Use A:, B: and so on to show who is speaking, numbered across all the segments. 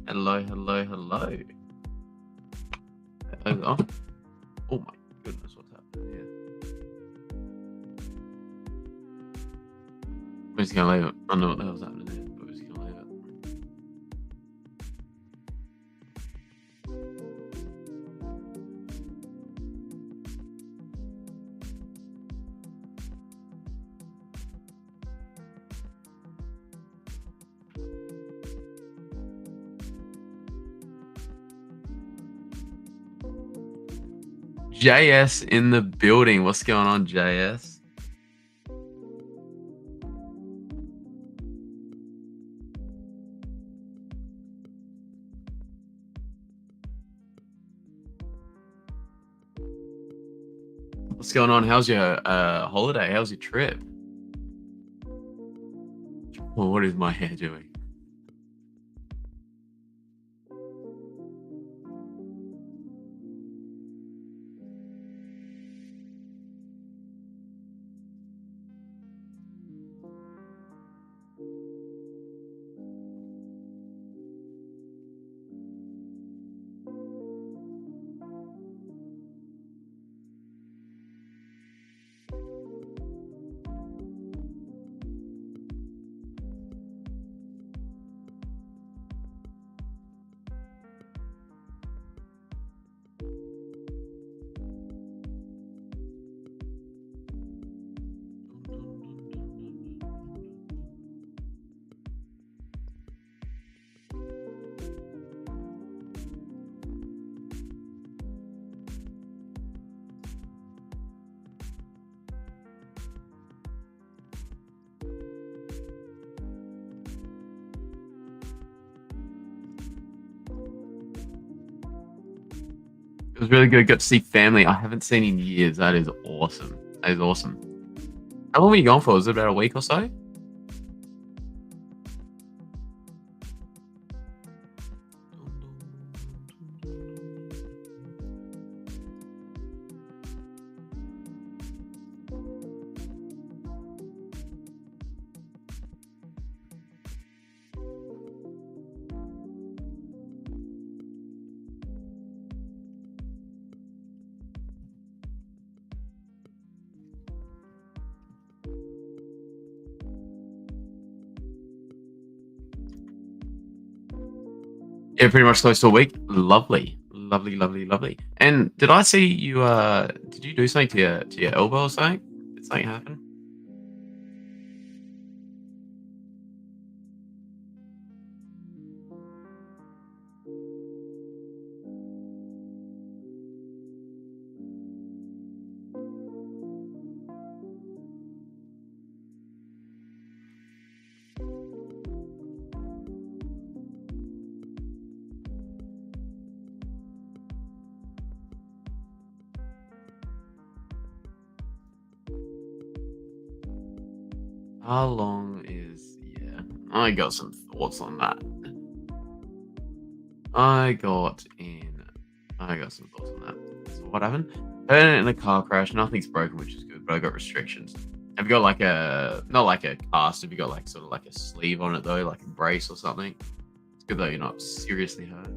A: Hello, hello, hello. Oh, oh my goodness, what's happening here? We're just gonna leave it. I don't know what the hell's happening here, but we're just gonna leave it. JS in the building. What's going on, JS? What's going on? How's your holiday? How's your trip? Well, what is my hair doing? It was really good. Got to see family I haven't seen in years. That is awesome. That is awesome. How long were you gone for? Was it about a week or so? Yeah, pretty much close to a week. Lovely. Lovely, lovely, lovely. And did I see you did you do something to your elbow or something? Did something happen? How long is yeah. I got some thoughts on that. I got in I got some thoughts on that. So what happened? Hurt in a car crash. Nothing's broken, which is good, but I got restrictions. Have you got like a not like a cast? Have you got like sort of like a sleeve on it though, like a brace or something? It's good though you're not seriously hurt.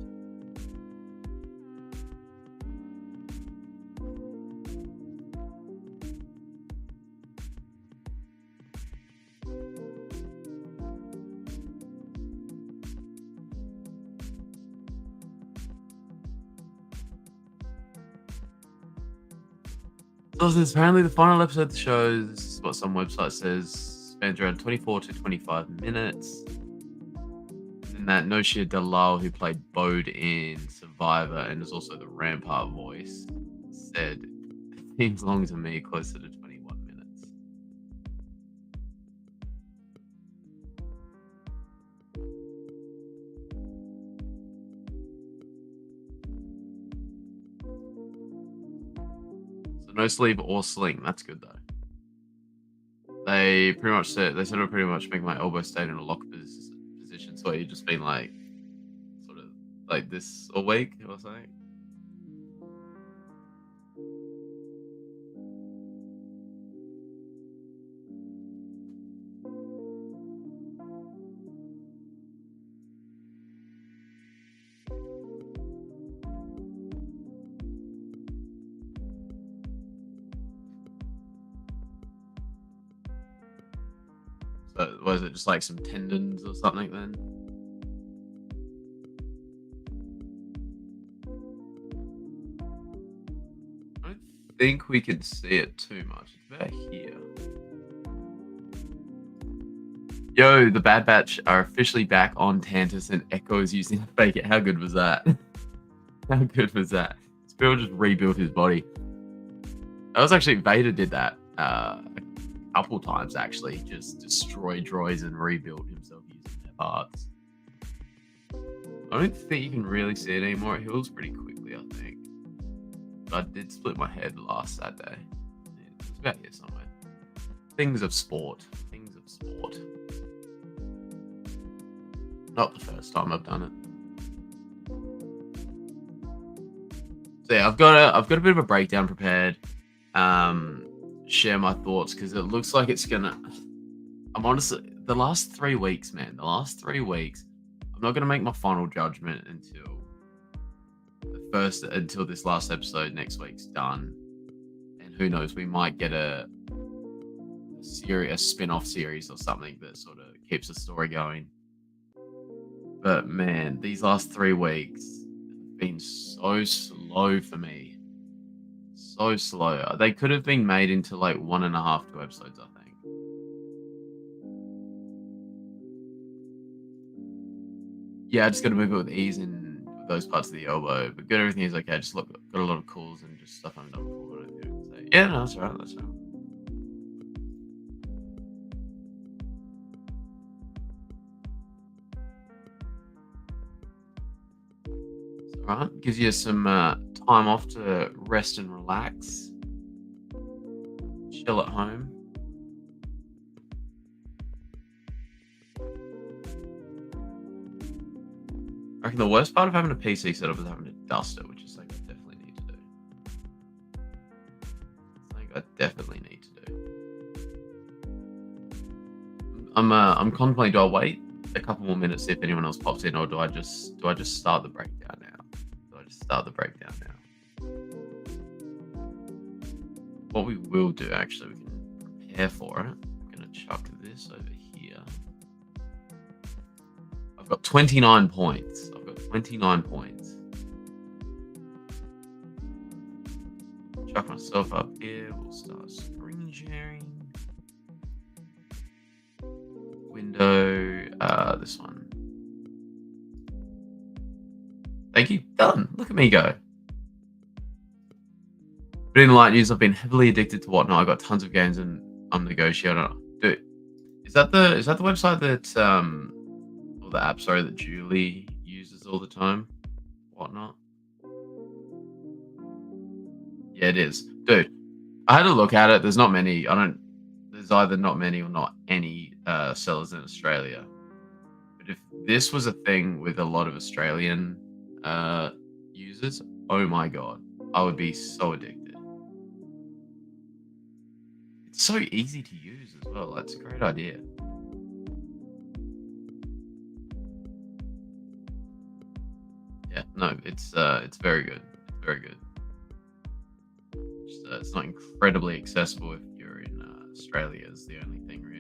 A: So apparently the final episode shows what some website says spans around 24 to 25 minutes. And that Noshia Dalal, who played Bode in Survivor and is also the Rampart voice, said it seems long to me, closer to 21 minutes. So no sleeve or sling. That's good though. They pretty much said they sort of pretty much make my elbow stay in a lock position, so you just been like sort of like this awake or something. So was it just like some tendons or something then? I don't think we can see it too much. It's about here. Yo, the Bad Batch are officially back on Tantus and Echo is using the fake it. How good was that? How good was that? Spiral just rebuilt his body. That was actually Vader did that a couple times actually. Just destroyed droids and rebuilt himself using their parts. I don't think you can really see it anymore. It heals pretty quickly, I think. But I did split my head last Saturday. It's about here somewhere. Things of sport. Things of sport. Not the first time I've done it. So yeah, I've got a bit of a breakdown prepared. Share my thoughts because it looks like it's gonna. I'm honestly the last 3 weeks, man. The last 3 weeks, I'm not gonna make my final judgment until this last episode next week's done, and who knows, we might get a spin-off series or something that sort of keeps the story going. But man, these last 3 weeks have been so slow for me. So slow. They could have been made into like 1.5, 2 episodes, I think. Yeah, I just got to move it with ease in those parts of the elbow. But good, everything is okay. Just look, got a lot of calls and just stuff I haven't done before. What I do say. Yeah, no, that's all right. That's all right. Alright, gives you some time off to rest and relax. Chill at home. I reckon the worst part of having a PC setup is having to dust it, which is something I definitely need to do. I'm contemplating, do I wait a couple more minutes, see if anyone else pops in, or do I just start the breakdown now? What we will do, actually, we can prepare for it. I'm gonna chuck this over here. I've got 29 points. Chuck myself up here. We'll start screen sharing. Window, this one. Thank you. Done. Look at me go. But in light news, I've been heavily addicted to Whatnot. I got tons of games and I'm negotiating. Dude, is that the website that or the app, sorry, that Julie uses all the time? Whatnot. Yeah, it is. Dude, I had a look at it. There's not many. There's either not many or not any sellers in Australia. But if this was a thing with a lot of Australian users, oh my god, I would be so addicted. It's so easy to use as well. That's a great idea. Yeah, no, it's very good. It's very good. It's not incredibly accessible if you're in Australia. Is the only thing really.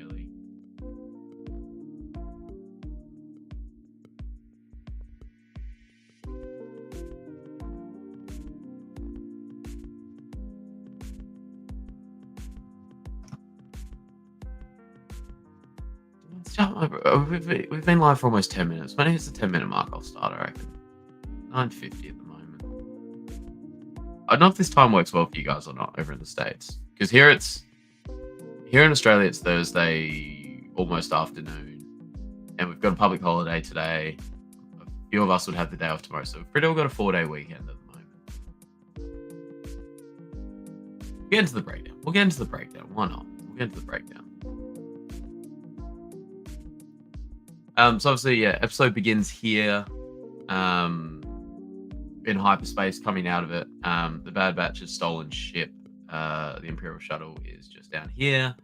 A: We've been live for almost 10 minutes. When it hits the 10-minute mark, I'll start, I reckon. 9:50 at the moment. I don't know if this time works well for you guys or not over in the States. Because here in Australia, it's Thursday, almost afternoon. And we've got a public holiday today. A few of us would have the day off tomorrow. So we've pretty well got a 4-day weekend at the moment. We'll get into the breakdown. Why not? We'll get into the breakdown. So obviously, yeah, episode begins here. In hyperspace, coming out of it. The Bad Batch's stolen ship, the Imperial shuttle, is just down here.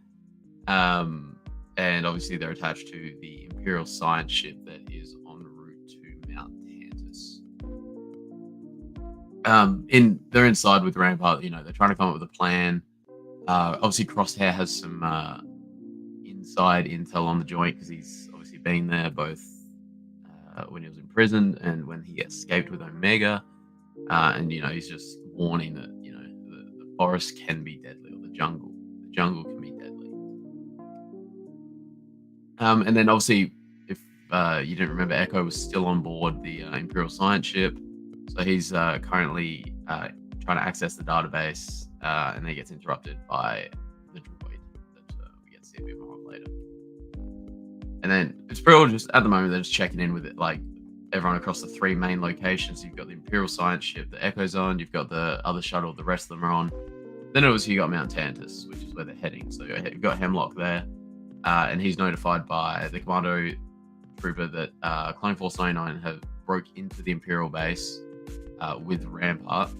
A: And obviously they're attached to the Imperial science ship that is en route to Mount Tantus. They're inside with Rampart. They're trying to come up with a plan. Obviously Crosshair has some inside intel on the joint because he's obviously been there both when he was in prison and when he escaped with Omega. And he's just warning that the forest can be deadly, or the jungle can be deadly. And then obviously, if you didn't remember, Echo was still on board the Imperial science ship, so he's currently trying to access the database, and then he gets interrupted by the droid that we get to see a bit more of later. And then it's pretty all just at the moment they're just checking in with it, like everyone across the 3 main locations. You've got the Imperial science ship, the Echo's on. You've got the other shuttle, the rest of them are on. Then obviously you got Mount Tantus, which is where they're heading. So you've got Hemlock there, and he's notified by the commando trooper that Clone Force 99 have broke into the Imperial base with Rampart.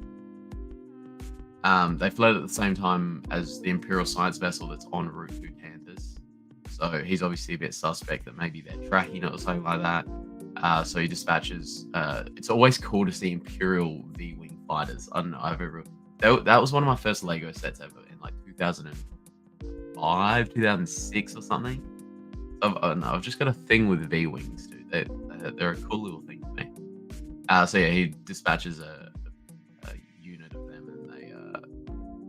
A: They fled at the same time as the Imperial science vessel that's en route to Tantus. So he's obviously a bit suspect that maybe they're tracking it or something like that. So he dispatches. It's always cool to see Imperial V-wing fighters. I don't know. That was one of my first Lego sets ever in like 2005, 2006 or something. I've just got a thing with V-wings, dude. They're a cool little thing to me. So yeah, he dispatches a unit of them, and they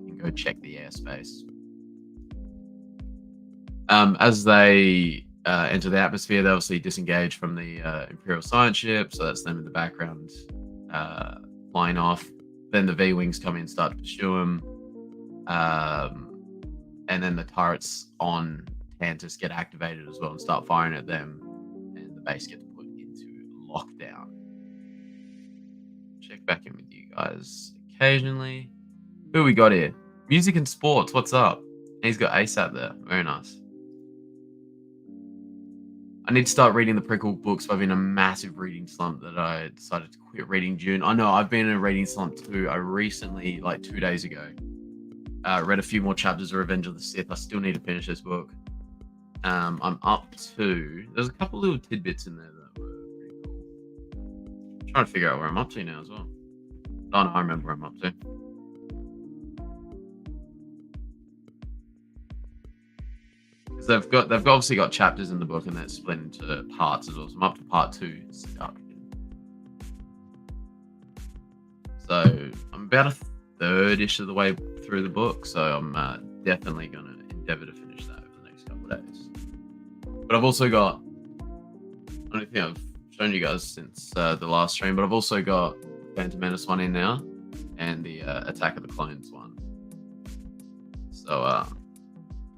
A: can go check the airspace. As they enter the atmosphere, they obviously disengage from the Imperial science ship, so that's them in the background flying off. Then the V-wings come in and start to pursue them, and then the turrets on Tantus get activated as well and start firing at them, and the base gets put into lockdown. Check back in with you guys occasionally. Who we got here? Music and sports, what's up? He's got ASAP there, very nice. I need to start reading the prequel books. I've been in a massive reading slump that I decided to quit reading Dune. I know, I've been in a reading slump too. I recently, like 2 days ago, read a few more chapters of Revenge of the Sith. I still need to finish this book. I'm up to... There's a couple little tidbits in there that were pretty cool. I'm trying to figure out where I'm up to now as well. Oh no, I remember where I'm up to. They've obviously got chapters in the book, and they're split into parts as well. So I'm up to part 2. So I'm about a third-ish of the way through the book. So I'm definitely going to endeavor to finish that over the next couple of days. But I've also got, I don't think I've shown you guys since the last stream, but I've also got Phantom Menace one in now, and the Attack of the Clones one. So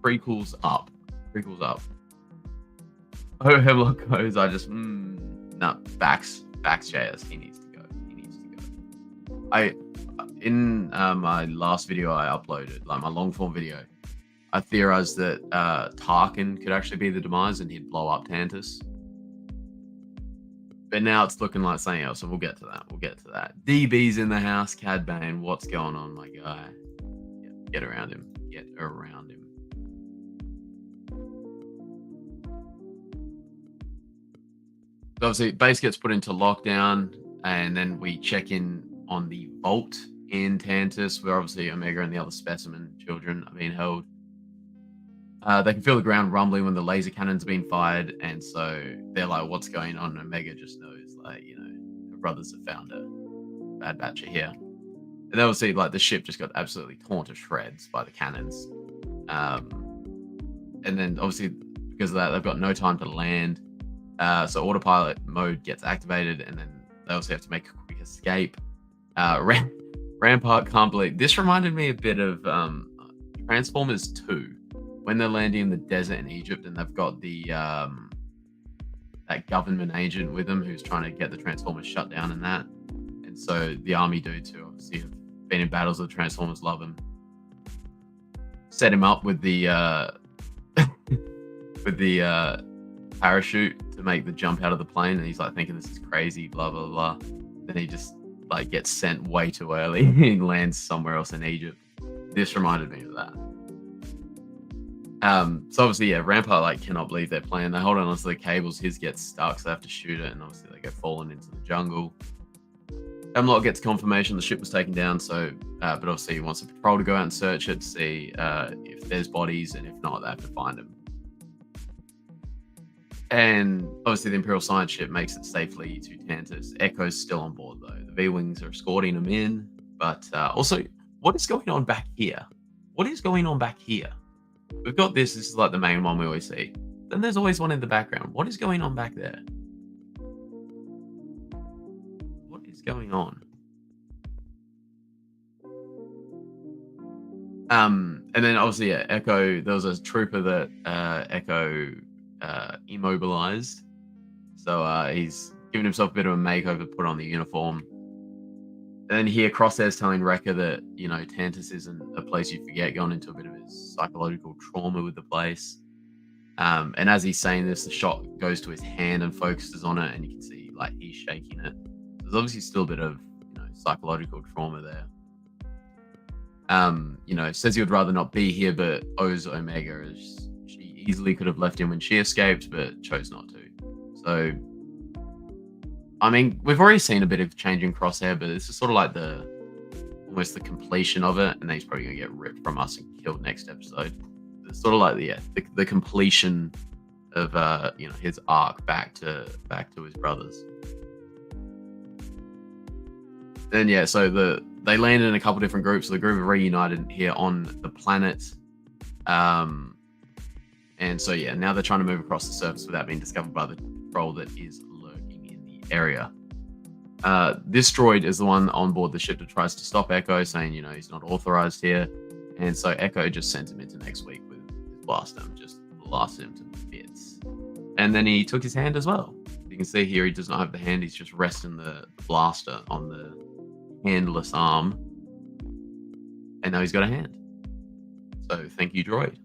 A: prequels up. Oh, Hemlock goes. I just backs JS. He needs to go. In my last video I uploaded, like my long form video, I theorized that Tarkin could actually be the demise and he'd blow up Tantus. But now it's looking like something else, and we'll get to that. DB's in the house. Cad Bane, what's going on, my guy? Get around him. So obviously, base gets put into lockdown, and then we check in on the vault in Tantus, where obviously Omega and the other specimen children are being held. They can feel the ground rumbling when the laser cannons are being fired, and so they're like, what's going on? And Omega just knows, like, her brothers have found a bad batch here. And then obviously, like, the ship just got absolutely torn to shreds by the cannons. And then obviously, because of that, they've got no time to land. So autopilot mode gets activated, and then they also have to make a quick escape. Rampart can't believe... This reminded me a bit of Transformers 2, when they're landing in the desert in Egypt, and they've got the that government agent with them who's trying to get the Transformers shut down and that. And so the army dudes who obviously have been in battles with the Transformers love him. Set him up with the parachute to make the jump out of the plane, and he's like thinking this is crazy, blah blah blah. Then he just like gets sent way too early and lands somewhere else in Egypt. This reminded me of that. So obviously, yeah, Rampart like cannot believe their plan. They hold on to the cables. His gets stuck, so they have to shoot it, and obviously they go falling into the jungle. Hemlock gets confirmation the ship was taken down, so but obviously he wants a patrol to go out and search it to see if there's bodies, and if not, they have to find them. And obviously, the Imperial science ship makes it safely to Tantus. Echo's still on board, though. The V-Wings are escorting him in. But also, what is going on back here? What is going on back here? We've got this. This is like the main one we always see. Then there's always one in the background. What is going on back there? What is going on? And then obviously, yeah, Echo. There was a trooper that Echo immobilized. So he's given himself a bit of a makeover, put on the uniform. And then here, Crosshair's telling Wrecker that, you know, Tantus isn't a place you forget, going into a bit of his psychological trauma with the place. And as he's saying this, the shot goes to his hand and focuses on it, and you can see, like, he's shaking it. There's obviously still a bit of, you know, psychological trauma there. You know, says he would rather not be here, but owes Omega, as she easily could have left him when she escaped, but chose not to. So, I mean, we've already seen a bit of change in Crosshair, but this is sort of like almost the completion of it, and then he's probably gonna get ripped from us and killed next episode. It's sort of like the completion of you know, his arc back to his brothers. Then yeah, so they landed in a couple different groups. So the group have reunited here on the planet. And so yeah, now they're trying to move across the surface without being discovered by the troll that is lurking in the area. This droid is the one on board the ship that tries to stop Echo, saying, you know, he's not authorized here. And so Echo just sent him into next week with his blaster and just blasted him to bits. And then he took his hand as well. You can see here he does not have the hand. He's just resting the blaster on the handless arm. And now he's got a hand. So thank you, droid.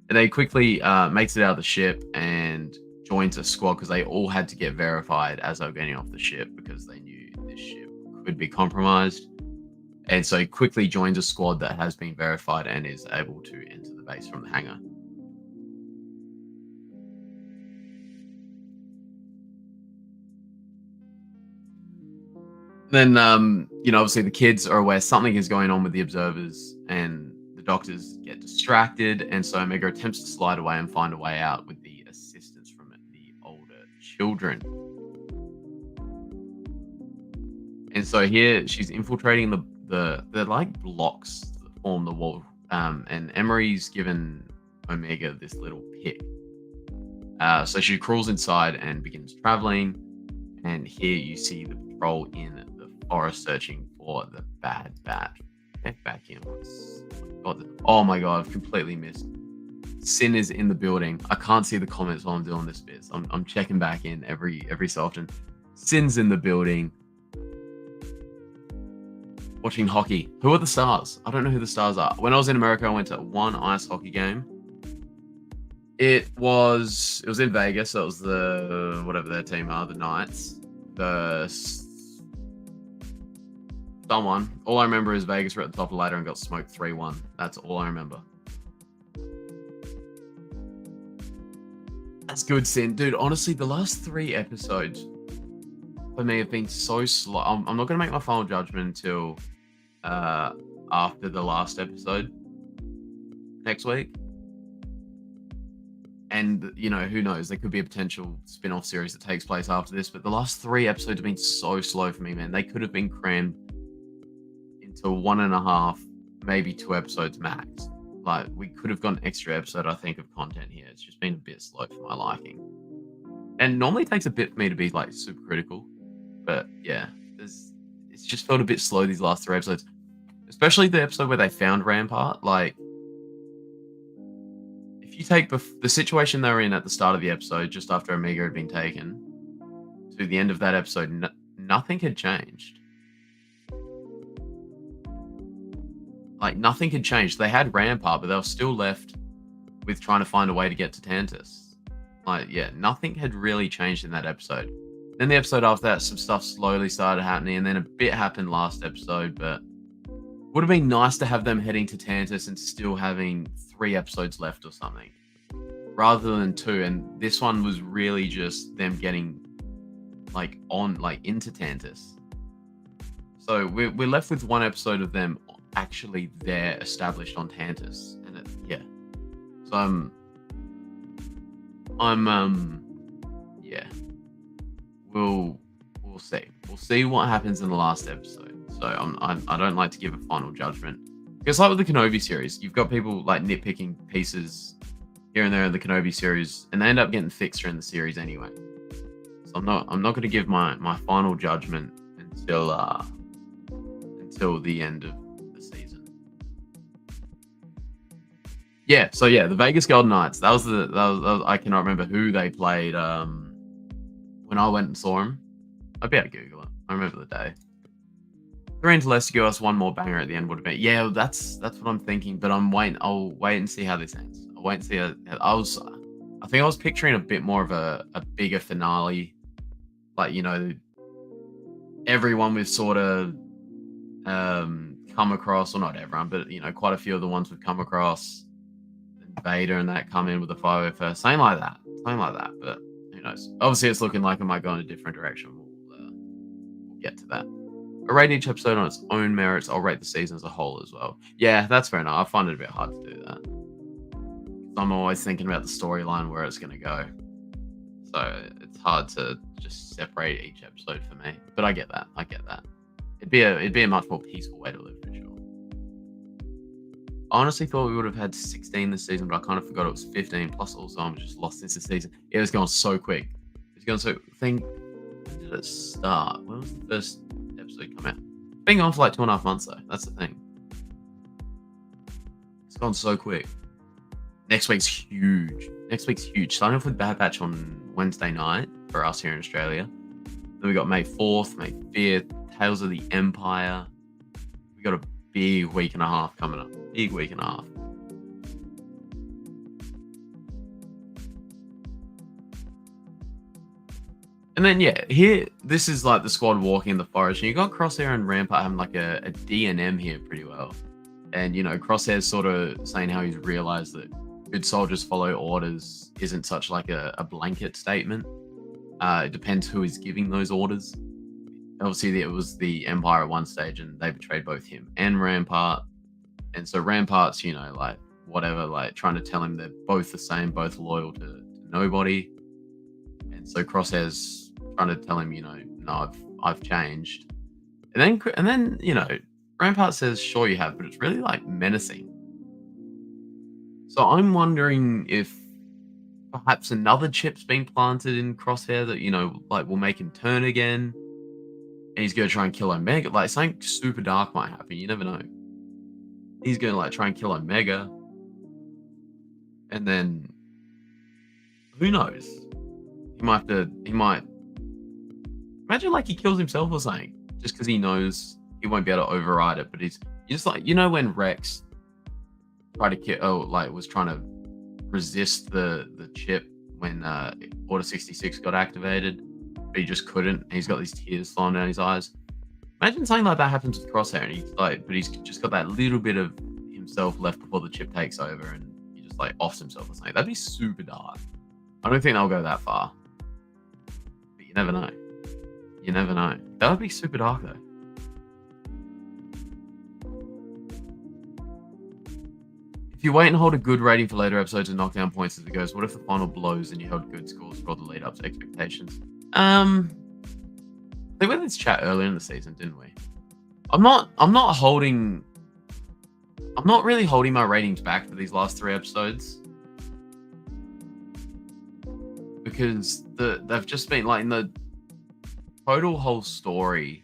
A: And they quickly makes it out of the ship and joins a squad, because they all had to get verified as they were getting off the ship, because they knew this ship could be compromised. And so he quickly joins a squad that has been verified and is able to enter the base from the hangar. Then, you know, obviously the kids are aware something is going on with the observers, and the doctors get distracted. And so Omega attempts to slide away and find a way out with the assistance from the older children. And so here she's infiltrating the like blocks that form the wall. And Emery's given Omega this little pick. So she crawls inside and begins traveling. And here you see the patrol in the forest searching for the Bad Batch. Get back in. Oh my god, I've completely missed. Sin is in the building. I can't see the comments while I'm doing this bit. So I'm checking back in every so often. Sin's in the building. Watching hockey. Who are the stars? I don't know who the stars are. When I was in America, I went to one ice hockey game. It was in Vegas. So it was the whatever their team are, the Knights. Someone. All I remember is Vegas were at the top of the ladder and got smoked 3-1. That's all I remember. That's good, Sin. Dude, honestly, the last 3 episodes for me have been so slow. I'm not going to make my final judgment until after the last episode next week. And, you know, who knows? There could be a potential spin-off series that takes place after this. But the last 3 episodes have been so slow for me, man. They could have been crammed into 1.5, maybe 2 episodes max. Like, we could have got an extra episode, I think, of content here. It's just been a bit slow for my liking. And normally it takes a bit for me to be, like, super critical. But, yeah, it's just felt a bit slow these last 3 episodes. Especially the episode where they found Rampart. Like, if you take the situation they were in at the start of the episode, just after Omega had been taken, to the end of that episode, nothing had changed. Like, nothing had changed. They had Rampart, but they were still left with trying to find a way to get to Tantus. Like, yeah, nothing had really changed in that episode. Then the episode after that, some stuff slowly started happening, and then a bit happened last episode, but would have been nice to have them heading to Tantus and still having 3 episodes left or something, rather than 2. And this one was really just them getting into Tantus. So we're left with 1 episode of them actually there, established on Tantus, and yeah. So I'm yeah, we'll see. We'll see what happens in the last episode. So I don't like to give a final judgment. Because like with the Kenobi series, you've got people like nitpicking pieces here and there in the Kenobi series, and they end up getting fixed during the series anyway. So I'm not going to give my final judgment until the end of the season. Yeah, so yeah, the Vegas Golden Knights. That was I cannot remember who they played when I went and saw them. I'd be able to Google it. I remember the day. 3 into Lestios, one more banger at the end would have been. Yeah, that's what I'm thinking. But I'll wait and see how this ends. I'll wait and see how I think I was picturing a bit more of a bigger finale. Like, you know, everyone we've sort of come across, or not everyone, but you know, quite a few of the ones we've come across, Vader and that come in with the 501st, something like that. But who knows? Obviously, it's looking like it might go in a different direction. We'll get to that. I rate each episode on its own merits. I'll rate the season as a whole as well. Yeah, that's fair enough. I find it a bit hard to do that. I'm always thinking about the storyline, where it's going to go. So it's hard to just separate each episode for me. But I get that. It'd be a much more peaceful way to live, for sure. I honestly thought we would have had 16 this season, but I kind of forgot it was 15. Plus, also, I'm just lost this season. It was going so quick. When did it start? When was the first episode come out? It's been going for like 2.5 months, though. That's the thing. It's gone so quick. Next week's huge. Starting off with Bad Batch on Wednesday night for us here in Australia. Then we got May 4th, May 5th, Tales of the Empire. We got a big week and a half coming up. And then, yeah, here, this is like the squad walking in the forest. And you got Crosshair and Rampart having like a D&M here pretty well. And, you know, Crosshair's sort of saying how he's realized that good soldiers follow orders isn't such like a blanket statement. It depends who is giving those orders. Obviously, it was the Empire at one stage, and they betrayed both him and Rampart. And so Rampart's, you know, like, whatever, like, trying to tell him they're both the same, both loyal to nobody. And so Crosshair's trying to tell him, you know, no, I've changed. And then, you know, Rampart says, sure you have, but it's really, like, menacing. So I'm wondering if perhaps another chip's been planted in Crosshair that, you know, like, will make him turn again. And he's going to try and kill Omega. Like, something super dark might happen. You never know. He's going to, like, try and kill Omega. And then, who knows? He might imagine, like, he kills himself or something. Just because he knows he won't be able to override it. But he's just like, you know, when Rex tried to kill, was trying to resist the chip when Order 66 got activated, but he just couldn't, and he's got these tears falling down his eyes. Imagine something like that happens with Crosshair, and he's just got that little bit of himself left before the chip takes over, and he just like offs himself or something. That'd be super dark. I don't think they'll go that far, but you never know. That would be super dark though. If you wait and hold a good rating for later episodes and knock down points as it goes, what if the final blows and you held good scores for all the lead up to expectations? I think we had this chat earlier in the season, didn't we? I'm not really holding my ratings back for these last 3 episodes. Because they've just been like in the total whole story.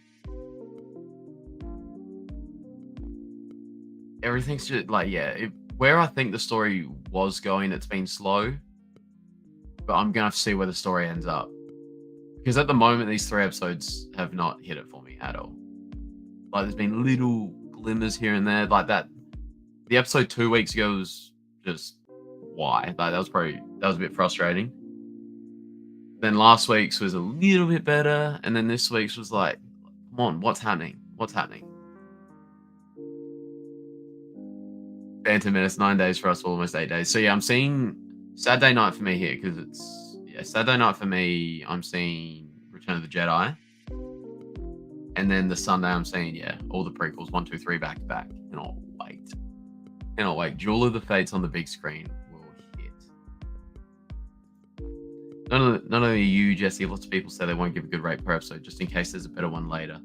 A: Everything's just like, where I think the story was going, it's been slow. But I'm going to have to see where the story ends up. Because at the moment, these 3 episodes have not hit it for me at all. Like, there's been little glimmers here and there. Like that. The episode 2 weeks ago was just, why? Like, that was a bit frustrating. Then last week's was a little bit better. And then this week's was like, come on, what's happening? Phantom Menace, 9 days for us, almost 8 days. So yeah, I'm seeing Saturday night for me here, because Saturday night for me, I'm seeing Return of the Jedi. And then the Sunday I'm seeing, all the prequels, 1, 2, 3 back to back. Cannot wait. Duel of the Fates on the big screen will hit. Not only you, Jesse, lots of people say they won't give a good rate per episode just in case there's a better one later.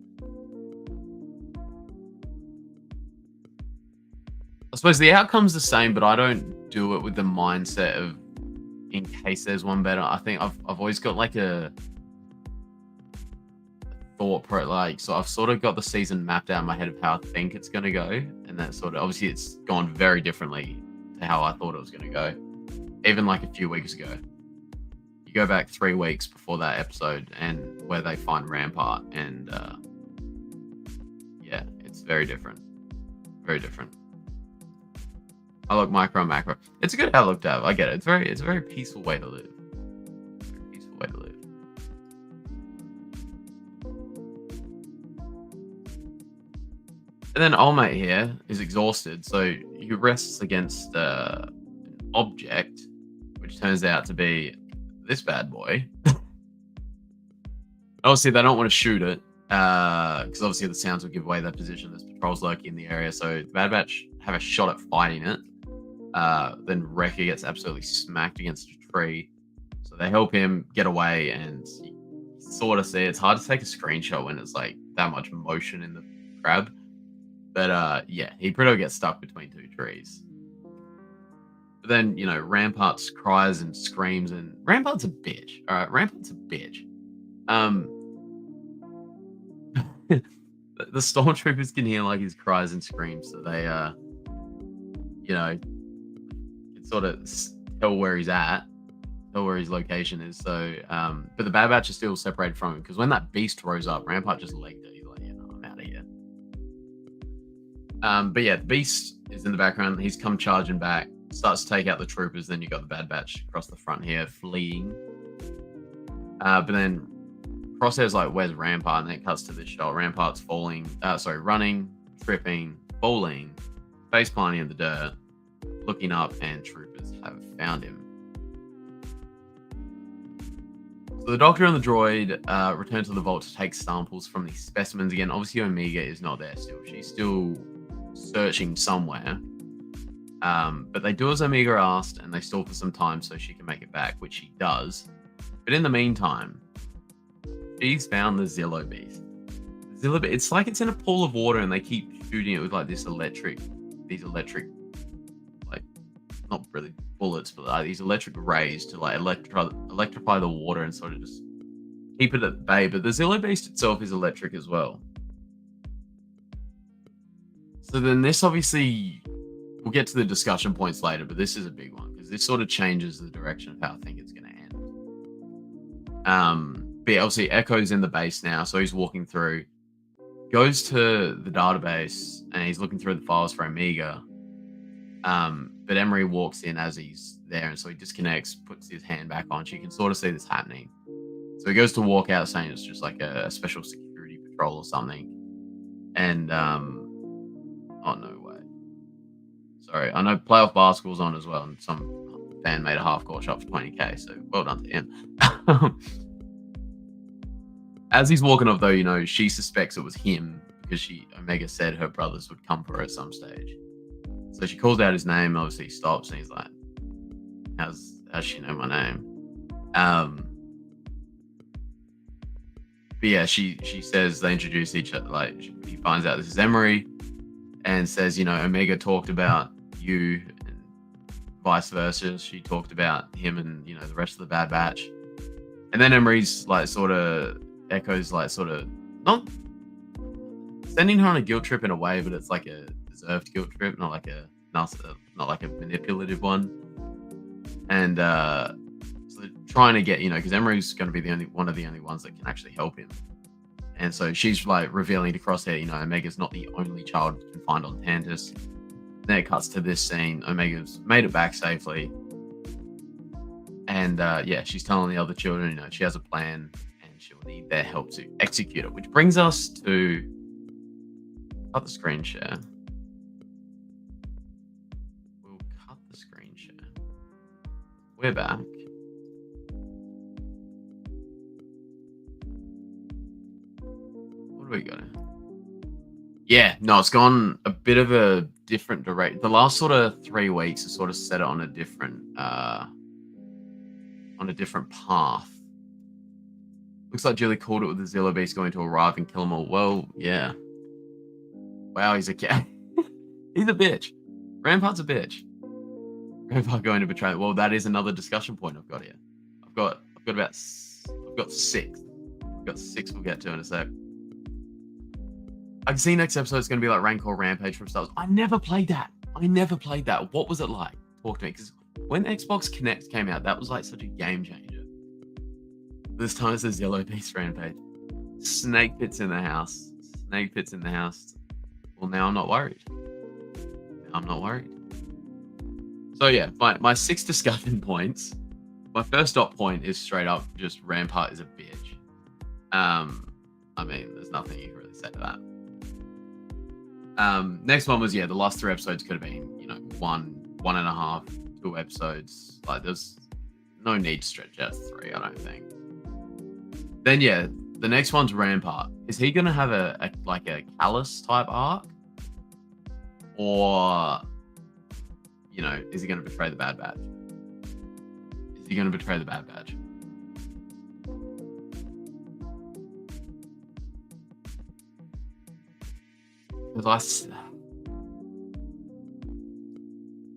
A: I suppose the outcome's the same, but I don't do it with the mindset of in case there's one better. I think I've always got like a thought so I've sort of got the season mapped out in my head of how I think it's gonna go, and that sort of obviously it's gone very differently to how I thought it was gonna go. Even like a few weeks ago. You go back 3 weeks before that episode and where they find Rampart, and yeah, it's very different. Very different. I look micro and macro. It's a good outlook to have. I get it. It's a very peaceful way to live. Very peaceful way to live. And then Old Mate here is exhausted, so he rests against an object, which turns out to be this bad boy. Obviously, they don't want to shoot it, because obviously the sounds will give away their position. There's patrols lurking in the area, so the Bad Batch have a shot at fighting it. Then Wrecker gets absolutely smacked against a tree, so they help him get away, and you sort of see it's hard to take a screenshot when it's like that much motion in the crab. But yeah, he pretty much gets stuck between 2 trees. But then, you know, Rampart's cries and screams, and Rampart's a bitch. All right, Rampart's a bitch. The stormtroopers can hear like his cries and screams, so they, you know, can sort of tell where he's at, tell where his location is. So, but the Bad Batch are still separated from him because when that beast rose up, Rampart just legged it. He's like, you know, I'm out of here. But yeah, the beast is in the background. He's come charging back, starts to take out the troopers. Then you got the Bad Batch across the front here, fleeing. But then Crosshair's like, "Where's Rampart?" And then it cuts to this shot. Rampart's falling, running, tripping, falling, face planting in the dirt, looking up, and troopers have found him. So the Doctor and the droid return to the vault to take samples from the specimens again. Obviously, Omega is not there still. She's still searching somewhere. But they do as Omega asked, and they stall for some time so she can make it back, which she does. But in the meantime, she's found the Zillo Beast. It's like it's in a pool of water, and they keep shooting it with like these electric, like not really bullets, but like these electric rays to like electrify the water and sort of just keep it at bay. But the Zillo Beast itself is electric as well. So then this obviously, we'll get to the discussion points later, but this is a big one because this sort of changes the direction of how I think it's going to end. But yeah, obviously Echo's in the base now, so he's walking through, goes to the database, and he's looking through the files for Omega. But Emery walks in as he's there, and so he disconnects, puts his hand back on. So you can sort of see this happening. So he goes to walk out, saying it's just like a special security patrol or something. And oh no way. Sorry, I know playoff basketball's on as well, and some fan made a half-court shot for 20k. So well done to him. As he's walking off, though, you know, she suspects it was him because Omega said her brothers would come for her at some stage. So she calls out his name. Obviously, he stops and he's like, "How's she know my name?" But yeah, she says they introduce each other. Like he finds out this is Emery, and says, you know, Omega talked about you, and vice versa. She talked about him and, you know, the rest of the Bad Batch. And then Emery's like Echo's like sort of not sending her on a guilt trip in a way, but it's like a deserved guilt trip, not like a manipulative one. And so trying to get, you know, because Emery's going to be one of the only ones that can actually help him. And so she's like revealing to Crosshair, you know, Omega's not the only child confined on Tantus. Then it cuts to this scene. Omega's made it back safely. And yeah, she's telling the other children, you know, she has a plan and she'll need their help to execute it. Which brings us to cut the screen share. We'll cut the screen share. We're back. What do we got? Yeah, no, it's gone a bit of a different direction. The last sort of 3 weeks has sort of set it on a different on a different path. Looks like Julie called it with the Zillow Beast going to arrive and kill them all. Well, yeah. Wow, he's a cat. He's a bitch. Rampart's a bitch. Rampart going to betray. Well, that is another discussion point I've got here. I've got six. I've got six we'll get to in a sec. I can see next episode is going to be like Rancor Rampage from Star Wars. I never played that. What was it like? Talk to me. Because when Xbox Connect came out, that was like such a game changer. This time it's a Zillow Beast Rampage. Snake Pit's in the house. Well, now I'm not worried. So yeah, my 6 discussion points. My first dot point is straight up just Rampart is a bitch. I mean, there's nothing you can really say to that. Next one was, the last 3 episodes could have been, 1.5, 2 episodes. Like, there's no need to stretch out 3, I don't think. Then the next one's Rampart. Is he gonna have a Callus type arc? Or, is he gonna betray the Bad Batch? Because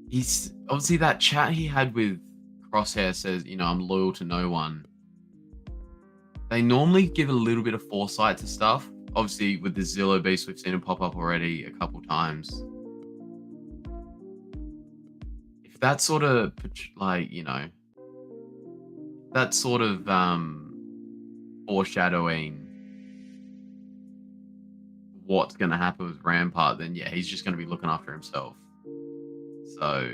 A: he's obviously that chat he had with Crosshair says, I'm loyal to no one. They normally give a little bit of foresight to stuff. Obviously, with the Zillow Beast, we've seen him pop up already a couple times. If that sort of, foreshadowing what's going to happen with Rampart, then he's just going to be looking after himself. So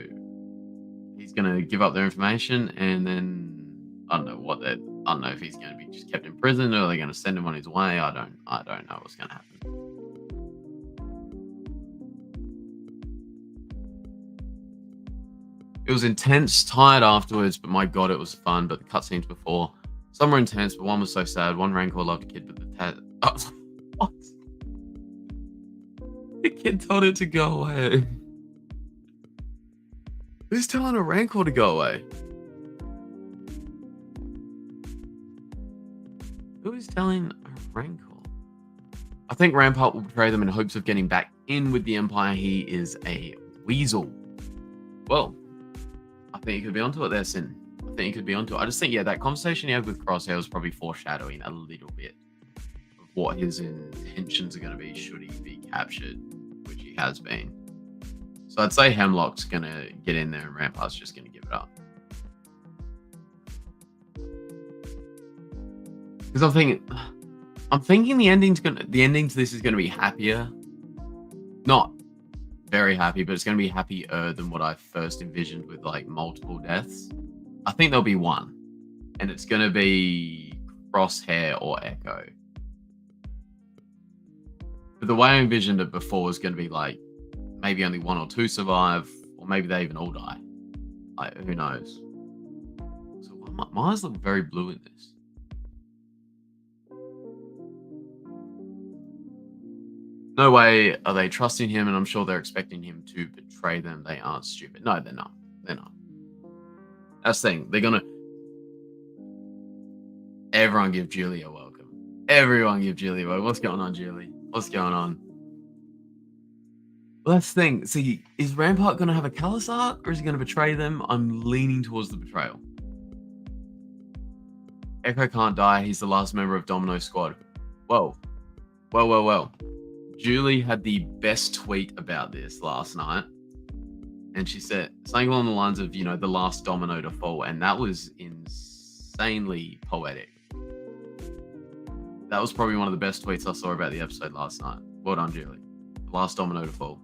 A: he's going to give up their information, and then I don't know if he's going to be just kept in prison, or they're going to send him on his way. I don't know what's going to happen. It was intense, tired afterwards, but my god, it was fun. But the cutscenes before, some were intense, but one was so sad. One Rancor loved a kid, but what? The kid told it to go away. Who's telling a Rancor to go away? Who is telling a Rancor? I think Rampart will betray them in hopes of getting back in with the Empire. He is a weasel. Well, I think you could be onto it there, Sin. I just think, that conversation he had with Crosshair was probably foreshadowing a little bit of what his intentions are going to be should he be captured, which he has been. So I'd say Hemlock's going to get in there and Rampart's just going to give it up. Because I'm thinking the ending to this is going to be happier. Not very happy, but it's going to be happier than what I first envisioned with like multiple deaths. I think there'll be one, and it's going to be Crosshair or Echo. But the way I envisioned it before was going to be like maybe only 1 or 2 survive, or maybe they even all die. Like, who knows? So my eyes look very blue in this. No way are they trusting him, and I'm sure they're expecting him to betray them. They aren't stupid. No, they're not. That's the thing. They're gonna... Everyone give Julie a welcome. What's going on, Julie? What's going on? Well, that's the thing. See, is Rampart going to have a Callus arc, or is he going to betray them? I'm leaning towards the betrayal. Echo can't die. He's the last member of Domino Squad. Well. Julie had the best tweet about this last night. And she said something along the lines of, the last domino to fall. And that was insanely poetic. That was probably one of the best tweets I saw about the episode last night. Well done, Julie. The last domino to fall.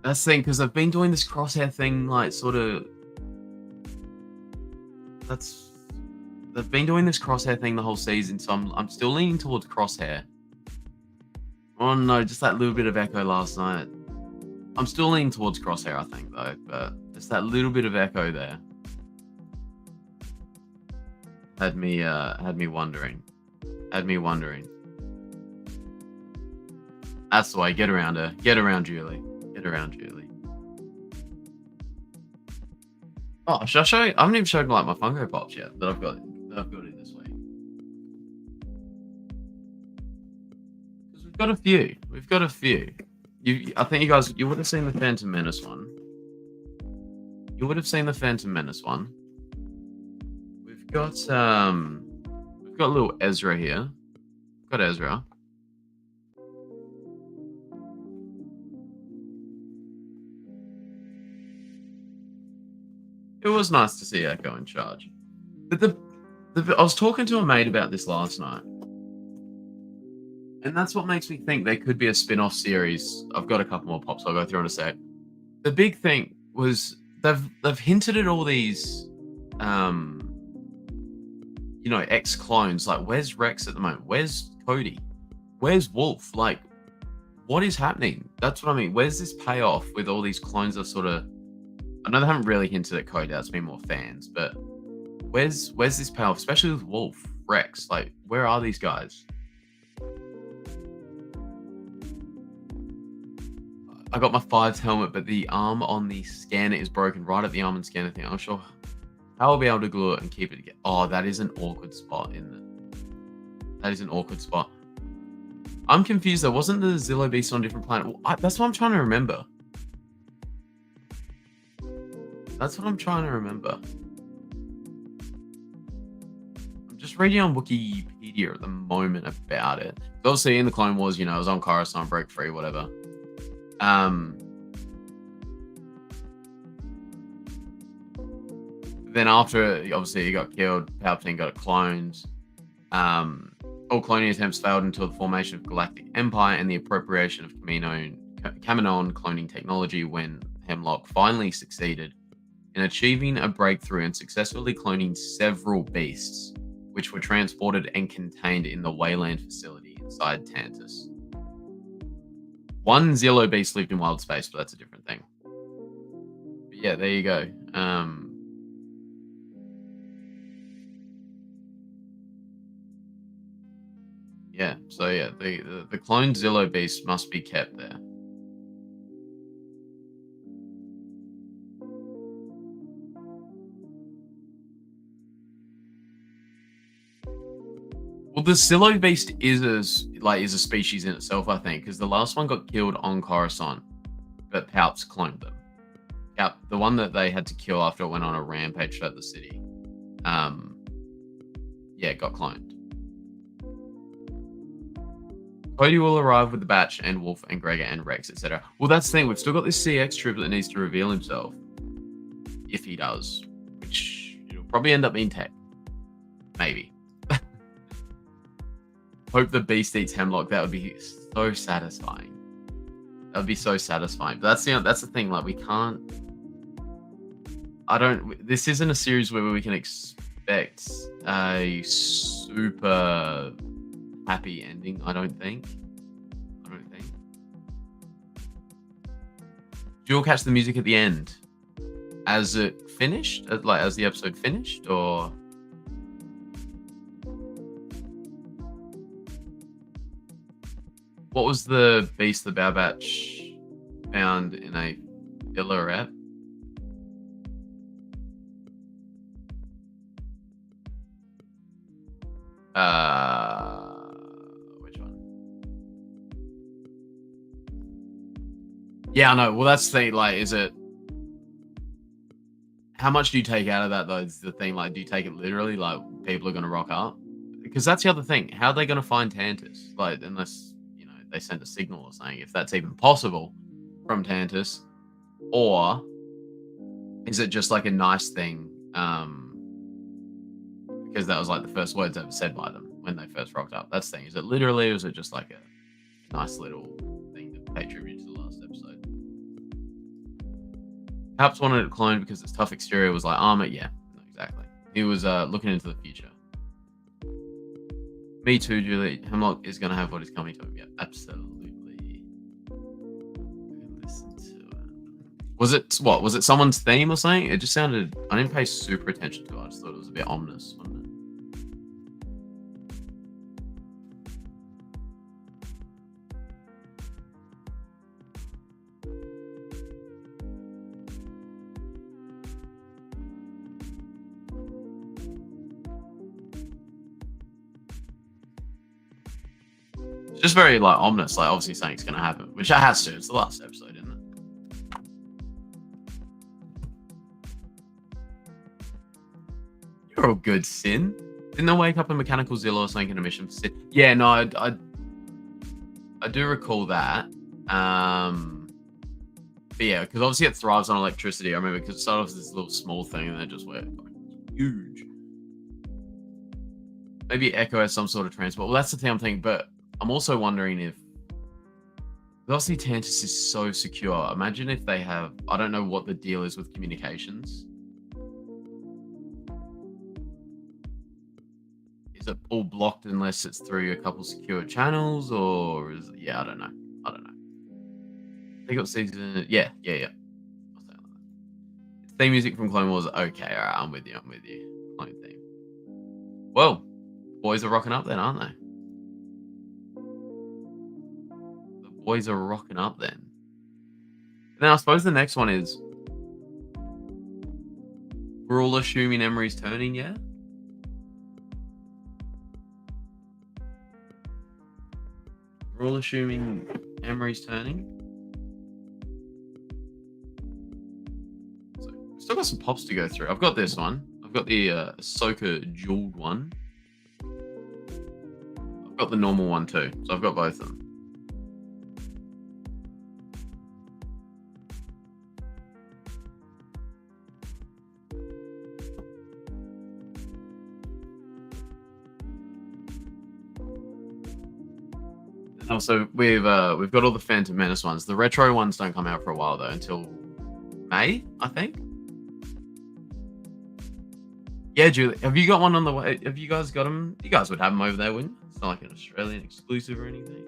A: That's the thing, because I've been doing this Crosshair thing, like, sort of... They've been doing this Crosshair thing the whole season, so I'm still leaning towards Crosshair. Oh no, just that little bit of Echo last night. I'm still leaning towards Crosshair, I think, though, but just that little bit of Echo there had me wondering. That's the way. Get around her. Get around Julie. Oh, should I show you? I haven't even showed like my Funko Pops yet that I've got in this week. Because we've got a few. We've got a few. I think you would have seen the Phantom Menace one. You would have seen the Phantom Menace one. We've got little Ezra here. We've got Ezra. It was nice to see Echo in charge. But I was talking to a mate about this last night. And that's what makes me think there could be a spin-off series. I've got a couple more pops I'll go through in a sec. The big thing was they've hinted at all these ex-clones. Like, where's Rex at the moment? Where's Cody? Where's Wolf? Like, what is happening? That's what I mean. Where's this payoff with all these clones that sort of... I know they haven't really hinted at Cody. That's been more fans. But where's this payoff? Especially with Wolf, Rex. Like, where are these guys? I got my Fives helmet, but the arm on the scanner is broken right at the arm and scanner thing. I'm not sure how I'll be able to glue it and keep it together. Oh, that is an awkward spot, isn't it? That is an awkward spot. I'm confused though. Wasn't the Zillo Beast on a different planet? Well, that's what I'm trying to remember. That's what I'm trying to remember. I'm just reading on Wikipedia at the moment about it. Obviously, in the Clone Wars, it was on Coruscant, break free, whatever. Then after, obviously, he got killed, Palpatine got cloned. All cloning attempts failed until the formation of Galactic Empire and the appropriation of Kaminoan cloning technology, when Hemlock finally succeeded in achieving a breakthrough and successfully cloning several beasts, which were transported and contained in the Wayland facility inside Tantus. One Zillo beast lived in wild space, but that's a different thing. But yeah, there you go. Yeah, so yeah, the cloned Zillo beast must be kept there. Well, the Zillo beast is a species in itself, I think, because the last one got killed on Coruscant, but Palps cloned them. Palp, the one that they had to kill after it went on a rampage throughout the city, yeah, got cloned. Cody will arrive with the Batch and Wolf and Gregor and Rex, etc. Well, that's the thing. We've still got this CX trooper that needs to reveal himself, if he does, which it'll probably end up being Tech, maybe. Hope the beast eats Hemlock. That would be so satisfying. That would be so satisfying. But that's the thing. Like, we can't. This isn't a series where we can expect a super happy ending. I don't think. Do you all catch the music at the end? As it finished, like as the episode finished, or? What was the beast the Bad Batch found in a pillarette? Which one? Yeah, I know. Well, that's the thing. Like, is it? How much do you take out of that, though? Is the thing. Like, do you take it literally? Like, people are going to rock up? Because that's the other thing. How are they going to find Tantus? Like, unless they send a signal or something, if that's even possible from Tantus, or is it just like a nice thing? Because that was like the first words ever said by them when they first rocked up. That's the thing. Is it literally, or is it just like a nice little thing to pay tribute to the last episode? Perhaps wanted it cloned because its tough exterior was like armor. Yeah, exactly. He was looking into the future. Me too, Julie. Hemlock is going to have what is coming to him. Yeah, absolutely. Listen to it. Was it someone's theme or something? It just sounded... I didn't pay super attention to it. I just thought it was a bit ominous, wasn't it? just very like ominous. Like obviously something's gonna happen, which it has to. It's the last episode, isn't it? You're all good, Sin. Didn't they wake up a mechanical Zilla or something in a mission for Sin? Yeah, no, I do recall that. But yeah, because obviously it thrives on electricity. I remember because it started off as this little small thing and then it just went like, huge. Maybe Echo has some sort of transport. Well, that's the thing I'm thinking. But I'm also wondering if obviously Tantus is so secure. Imagine if they have. I don't know what the deal is with communications. Is it all blocked unless it's through a couple secure channels, or is it, yeah, I don't know. They got season, yeah. I'll say it like that. It's theme music from Clone Wars. Okay, all right, I'm with you. Clone theme. Well, boys are rocking up then, aren't they? The boys are rocking up then. And then I suppose the next one is we're all assuming Emery's turning, yeah? We're all assuming Emery's turning. So we've still got some pops to go through. I've got this one. I've got the Ahsoka jeweled one. I've got the normal one too. So I've got both of them. Also, we've got all the Phantom Menace ones. The retro ones don't come out for a while though, until May, I think. Yeah, Julie, have you got one on the way? Have you guys got them? You guys would have them over there, wouldn't you? It's not like an Australian exclusive or anything.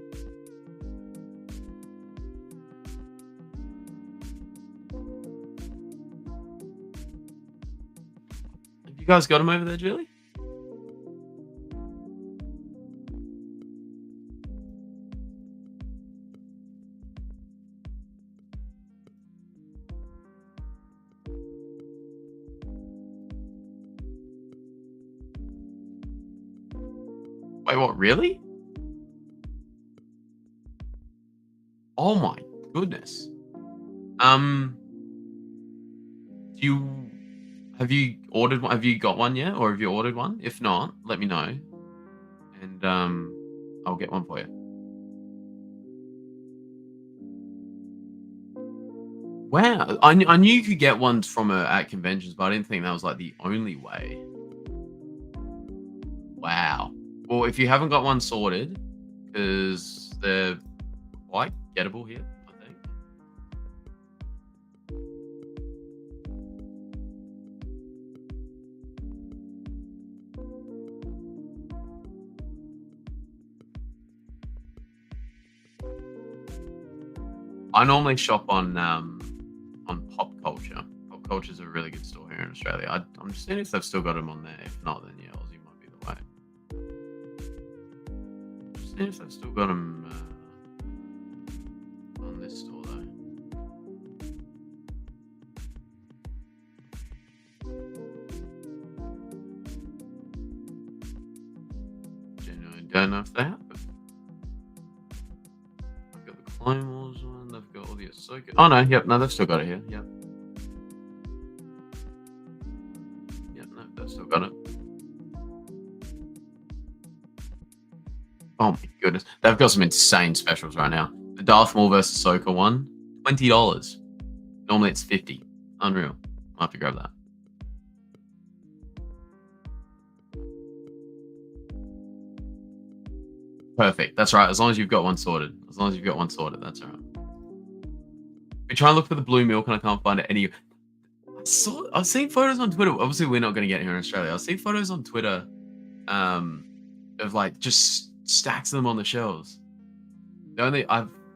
A: Have you guys got them over there, Julie? Wait, what? Really? Oh my goodness. Do you have you ordered one? Have you got one yet, or have you ordered one? If not, let me know, and I'll get one for you. Wow, I knew you could get ones from at conventions, but I didn't think that was like the only way. Wow. Well, if you haven't got one sorted, because they're quite gettable here, I think. I normally shop on Pop Culture. Pop Culture is a really good store here in Australia. I'm just seeing if they've still got them on there. If not, then yeah, Aussie might be the way. Just seeing if they've still got them on this store though. Genuinely don't know if they have it. I've got the Clone Wars one. They've got all the Ahsoka. Oh no, yep, no, they've still got it here. Yep. Yep, no, they've still got it. Oh my goodness, they've got some insane specials right now. The Darth Maul versus Ahsoka one, $20. Normally it's $50. Unreal. I'll have to grab that. Perfect. That's right. As long as you've got one sorted. That's all right. We try and look for the blue milk and I can't find it any. I've seen photos on Twitter. Obviously, we're not going to get here in Australia. I've seen photos on Twitter of like just stacks of them on the shelves.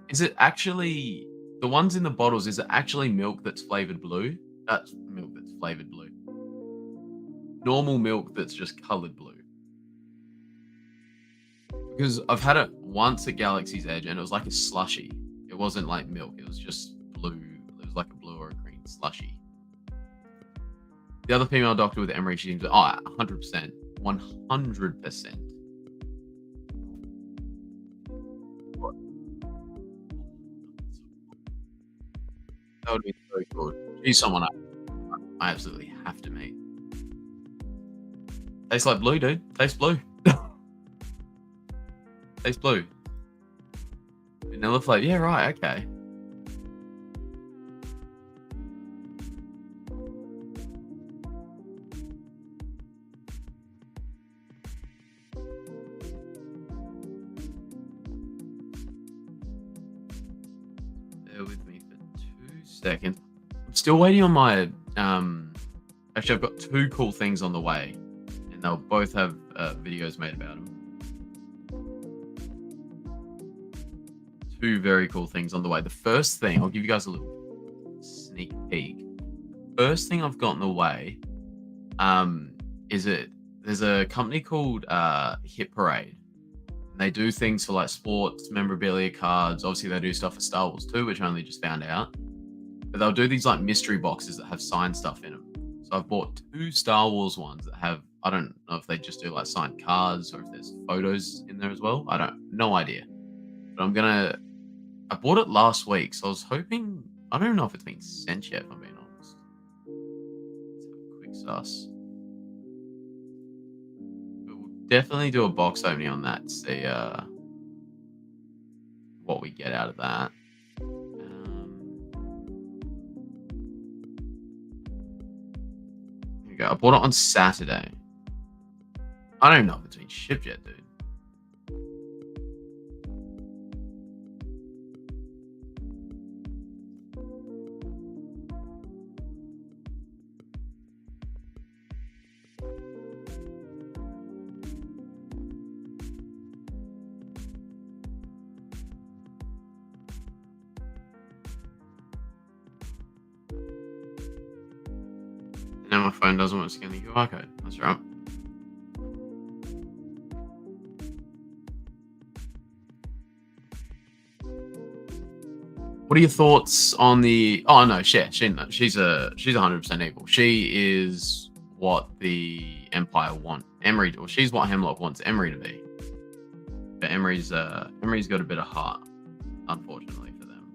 A: Is it actually the ones in the bottles? Is it actually milk that's flavored blue? That's milk that's flavored blue. Normal milk that's just colored blue. Because I've had it once at Galaxy's Edge and it was like a slushy. It wasn't like milk. It was just blue. It was like a blue or a green slushy. The other female doctor with Emery, she seems 100%. 100%. would be so cool. She's someone I absolutely have to meet. Tastes like blue, dude. Tastes blue. Tastes blue. Vanilla flavor. Yeah, right. Okay. Bear with me for 2 seconds. I'm still waiting on my. Actually, I've got two cool things on the way, and they'll both have videos made about them. Two very cool things on the way. The first thing, I'll give you guys a little sneak peek. First thing I've got in the way, is it? There's a company called Hit Parade. And they do things for like sports memorabilia cards. Obviously, they do stuff for Star Wars too, which I only just found out. But they'll do these like mystery boxes that have signed stuff in them. So I've bought two Star Wars ones that have. I don't know if they just do like signed cards or if there's photos in there as well. No idea. But I bought it last week, so I was hoping. I don't even know if it's been sent yet, if I'm being honest. Let's have a quick suss. But we'll definitely do a box opening on that to see what we get out of that. Here we go. I bought it on Saturday. I don't even know if it's been shipped yet, dude. Now my phone doesn't want to scan the QR code. That's right. What are your thoughts on the? Oh no, she's 100% evil. She is what the Empire want Emery, or she's what Hemlock wants Emery to be. But Emery's got a bit of heart, unfortunately for them.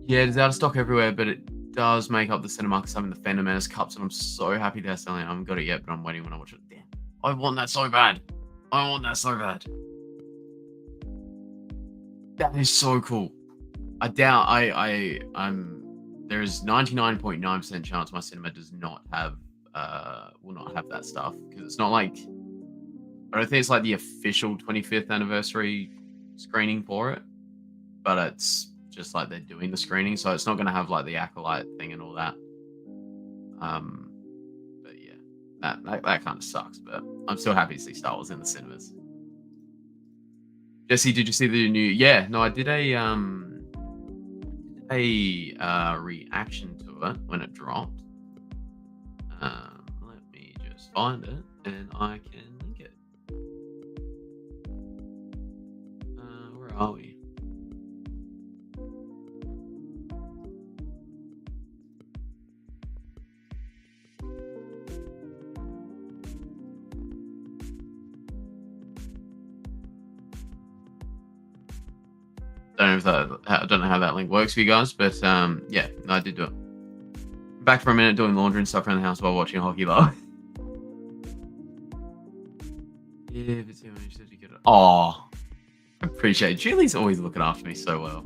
A: Yeah, it's out of stock everywhere, but it does make up the Cinemark having the Phantom Menace cups, and I'm so happy they're selling it. I haven't got it yet, but I'm waiting when I watch it. Damn, I want that so bad. That is so cool. I doubt there's 99.9% chance my cinema does not have will not have that stuff, because it's not like, I don't think it's like the official 25th anniversary screening for it, but it's just like they're doing the screening, so it's not going to have like the acolyte thing and all that. But yeah, that kind of sucks. But I'm still happy to see Star Wars in the cinemas. Jesse, did you see the new? Yeah, no, I did a reaction to it when it dropped. Let me just find it and I can link it. Where are we? I don't know how that link works for you guys, but yeah, no, I did do it. Back for a minute doing laundry and stuff around the house while watching hockey live. Yeah, but you said you get it. Oh, I appreciate it. Julie's always looking after me so well.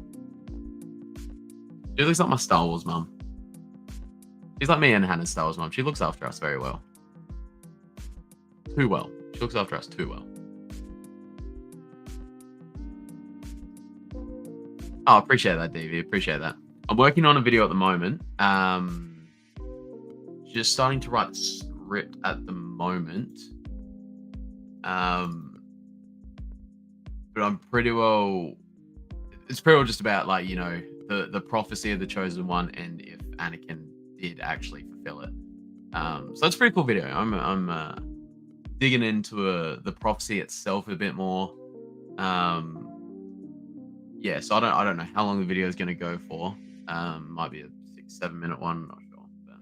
A: Julie's like my Star Wars mum. She's like me and Hannah's Star Wars mum. She looks after us very well. Too well. She looks after us too well. Oh, appreciate that, DV. Appreciate that. I'm working on a video at the moment. Just starting to write the script at the moment. But I'm pretty well. It's pretty well just about, like, you know, the prophecy of the chosen one and if Anakin did actually fulfill it. So it's a pretty cool video. I'm digging into the prophecy itself a bit more. Yeah, so I don't know how long the video is going to go for. Might be a 6-7 minute one, not sure. But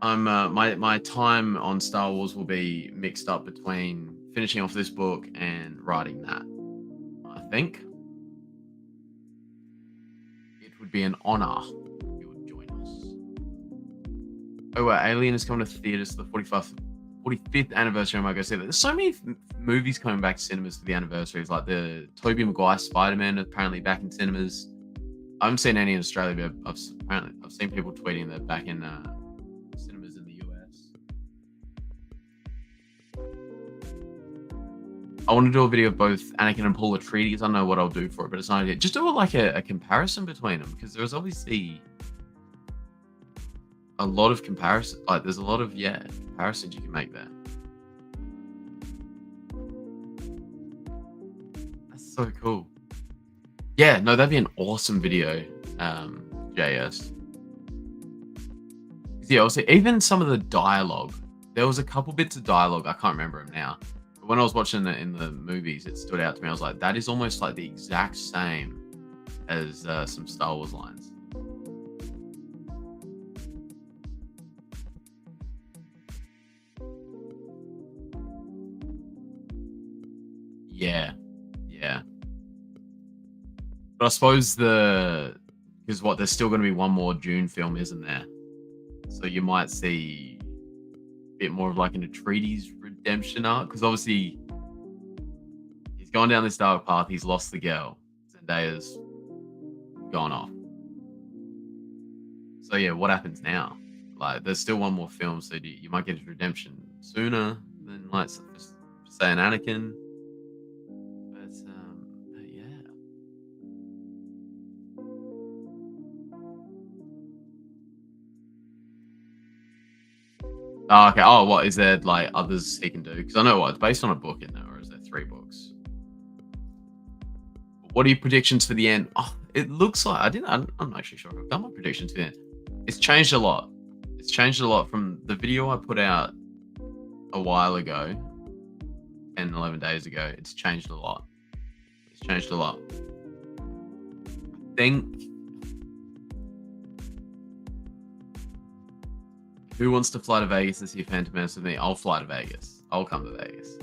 A: I'm my time on Star Wars will be mixed up between finishing off this book and writing that. I think it would be an honor if you would join us. Oh, Alien is coming to theaters for the 45th anniversary. I might go see that. There's so many movies coming back to cinemas for the anniversaries, like the Tobey Maguire Spider-Man apparently back in cinemas. I haven't seen any in Australia, but I've seen people tweeting they're back in cinemas in the US. I want to do a video of both Anakin and Paul Atreides. I don't know what I'll do for it, but it's an idea. Just do like a comparison between them, because there's obviously a lot of comparison. Like there's a lot of comparisons you can make there. That's so cool. Yeah, no, that'd be an awesome video, JS. Yeah, also, even some of the dialogue, there was a couple bits of dialogue, I can't remember them now. But when I was watching it in the movies, it stood out to me. I was like, that is almost like the exact same as some Star Wars lines. Yeah. But I suppose because there's still going to be one more Dune film, isn't there? So you might see a bit more of like an Atreides redemption arc, because obviously he's gone down this dark path. He's lost the girl. Zendaya's gone off. So yeah, what happens now? Like, there's still one more film, so you might get his redemption sooner than like say an Anakin. But yeah. Oh, okay. Oh, what is there like others he can do? Because I know it's based on a book, in there, or is there 3 books? What are your predictions for the end? Oh, it looks like I'm not actually sure. I've done my predictions for the end. It's changed a lot. It's changed a lot from the video I put out a while ago, 10, 11 days ago. It's changed a lot. I think. Who wants to fly to Vegas to see Phantom Menace with me? I'll fly to Vegas. I'll come to Vegas.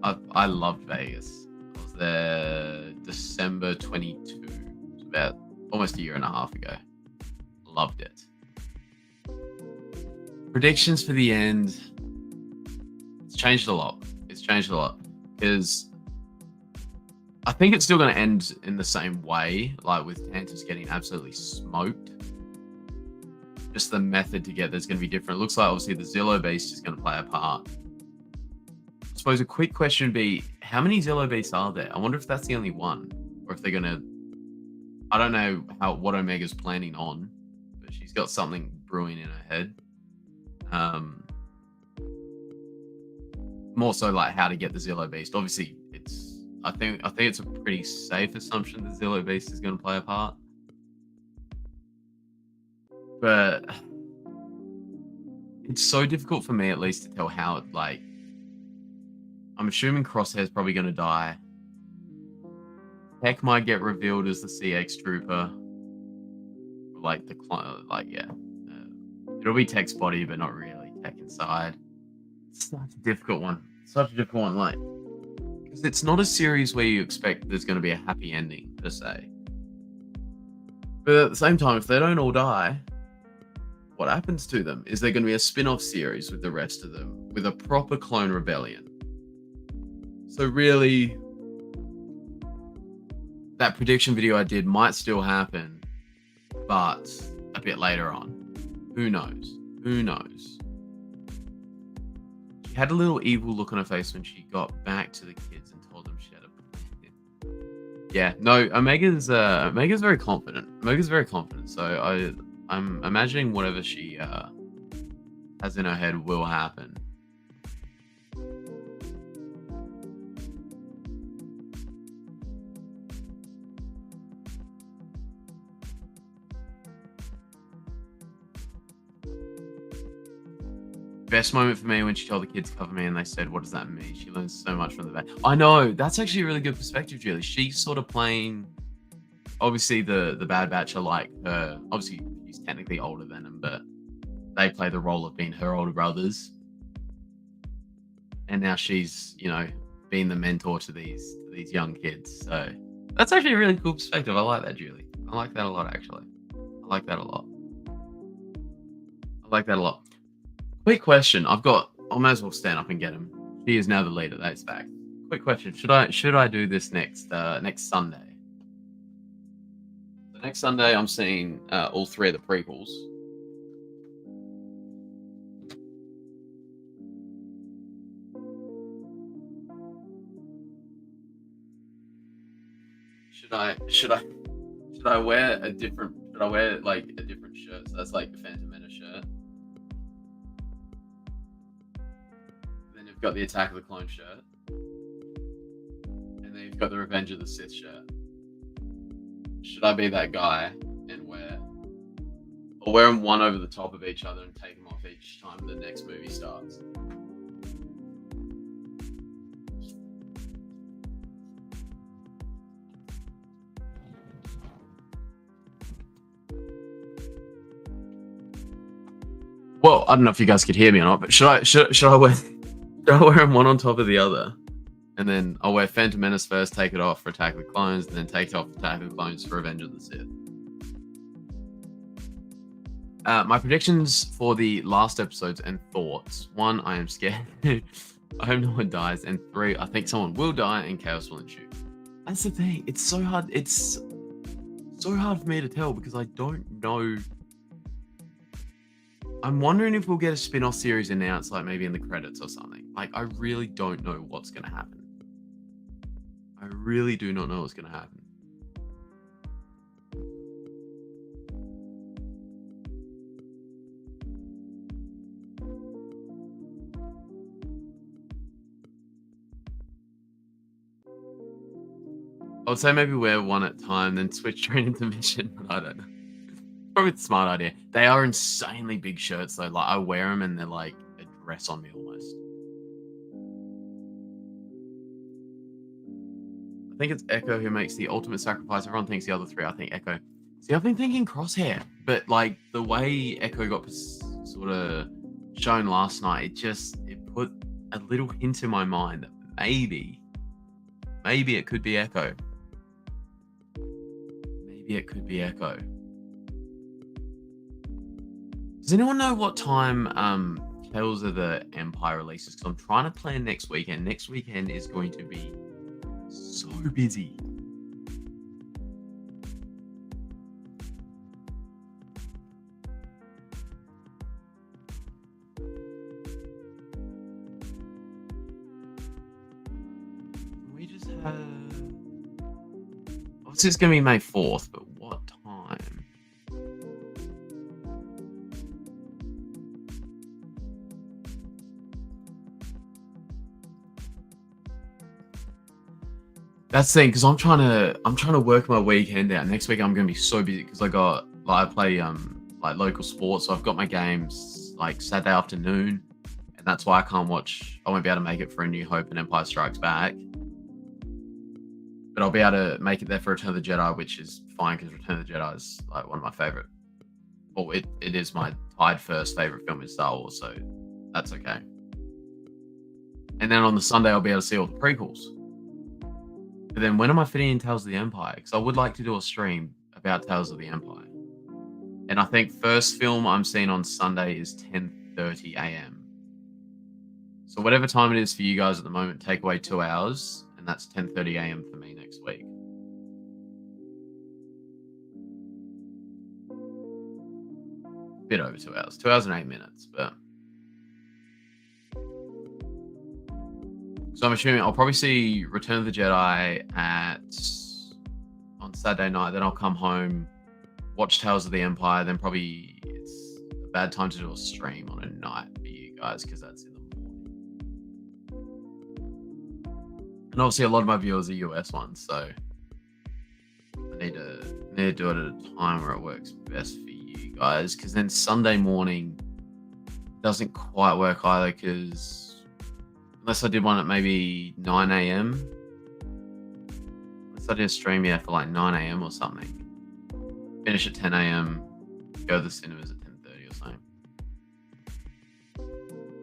A: I loved Vegas. I was there December 22. It was about almost a year and a half ago. Loved it. Predictions for the end. It's changed a lot. Because I think it's still going to end in the same way, like with Tantus getting absolutely smoked. Just the method to get there's going to be different. It looks like obviously the Zillo Beast is going to play a part. I suppose a quick question would be, how many Zillo Beasts are there? I wonder if that's the only one, or if they're going to. I don't know what Omega's planning on, but she's got something brewing in her head. More so like how to get the Zillo Beast. Obviously, I think it's a pretty safe assumption the Zillo Beast is going to play a part. But it's so difficult for me, at least, to tell how it, like, I'm assuming Crosshair's probably going to die. Tech might get revealed as the CX Trooper. Like, it'll be Tech's body, but not really Tech inside. It's such a difficult one. Like, because it's not a series where you expect there's going to be a happy ending, per se. But at the same time, if they don't all die, what happens to them? Is there going to be a spin-off series with the rest of them, with a proper clone rebellion? So really, that prediction video I did might still happen, but a bit later on. Who knows? She had a little evil look on her face when she got back to the kids and told them she had a plan. Yeah, no, Omega's very confident. So I'm imagining whatever she has in her head will happen. Best moment for me when she told the kids to cover me and they said, "What does that mean?" She learns so much from the bad. I know, that's actually a really good perspective, Julie. She's sort of playing. Obviously, the Bad Batch are like her. Obviously, he's technically older than him, but they play the role of being her older brothers. and now she's being the mentor to these young kids. So that's actually a really cool perspective. I like that, Julie. I like that a lot, actually. I like that a lot. I like that a lot. Quick question. I might as well stand up and get him. She is now the leader. That's fact. Quick question. Should I do this next Sunday? The next Sunday I'm seeing all three of the prequels. Should I wear a different shirt? So that's like the Phantom Menace shirt. Then you've got the Attack of the Clone shirt. And then you've got the Revenge of the Sith shirt. Should I be that guy and wear them one over the top of each other and take them off each time the next movie starts? Well, I don't know if you guys could hear me or not, but should I wear them one on top of the other? And then I'll wear Phantom Menace first, take it off for Attack of the Clones, and then take it off Attack of the Clones for Revenge of the Sith. My predictions for the last episodes and thoughts. 1, I am scared. I hope no one dies. And 3, I think someone will die and chaos will ensue. That's the thing. It's so hard. It's so hard for me to tell because I don't know. I'm wondering if we'll get a spin-off series announced, like maybe in the credits or something. Like, I really don't know what's going to happen. I really do not know what's going to happen. I would say maybe wear one at a time, then switch straight into mission. I don't know. Probably a smart idea. They are insanely big shirts though. Like I wear them and they're like a dress on me almost. I think it's Echo who makes the ultimate sacrifice. Everyone thinks the other three. I think Echo. See, I've been thinking Crosshair, but like the way Echo got sort of shown last night, it put a little hint in my mind that maybe it could be Echo. Maybe it could be Echo. Does anyone know what time Tales of the Empire releases? Because I'm trying to plan next weekend. Next weekend is going to be so busy. We just have... Obviously, it's going to be May 4th, but what time? That's the thing, because I'm trying to work my weekend out. Next week I'm gonna be so busy because I play like local sports, so I've got my games like Saturday afternoon, and that's why I won't be able to make it for A New Hope and Empire Strikes Back. But I'll be able to make it there for Return of the Jedi, which is fine because Return of the Jedi is like one of my favorite. Well, it is my tied first favorite film in Star Wars, so that's okay. And then on the Sunday I'll be able to see all the prequels. But then when am I fitting in Tales of the Empire? Because I would like to do a stream about Tales of the Empire. And I think first film I'm seeing on Sunday is 10:30 a.m. So whatever time it is for you guys at the moment, take away 2 hours, and that's 10:30 a.m. for me next week. A bit over 2 hours. 2 hours and 8 minutes, but... So I'm assuming I'll probably see Return of the Jedi on Saturday night. Then I'll come home, watch Tales of the Empire. Then probably it's a bad time to do a stream on a night for you guys because that's in the morning. And obviously a lot of my viewers are US ones, so I need to do it at a time where it works best for you guys. Because then Sunday morning doesn't quite work either because... Unless I did one at maybe 9 a.m. Unless I did a stream, for like 9 a.m. or something. Finish at 10 a.m. Go to the cinemas at 10:30 or something.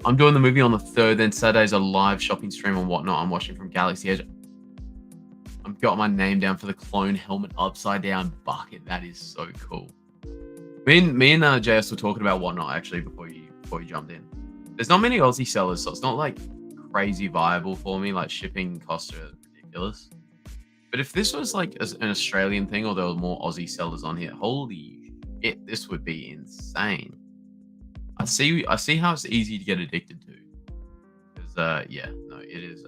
A: I'm doing the movie on the 3rd, then Saturday's a live shopping stream and whatnot. I'm watching from Galaxy Edge. I've got my name down for the clone helmet upside down bucket. That is so cool. Me and JS were talking about whatnot actually before you jumped in. There's not many Aussie sellers, so it's not like crazy viable for me. Like shipping costs are ridiculous. But if this was like an Australian thing, or there were more Aussie sellers on here, holy shit, this would be insane. I see how it's easy to get addicted to. Because yeah, no, it is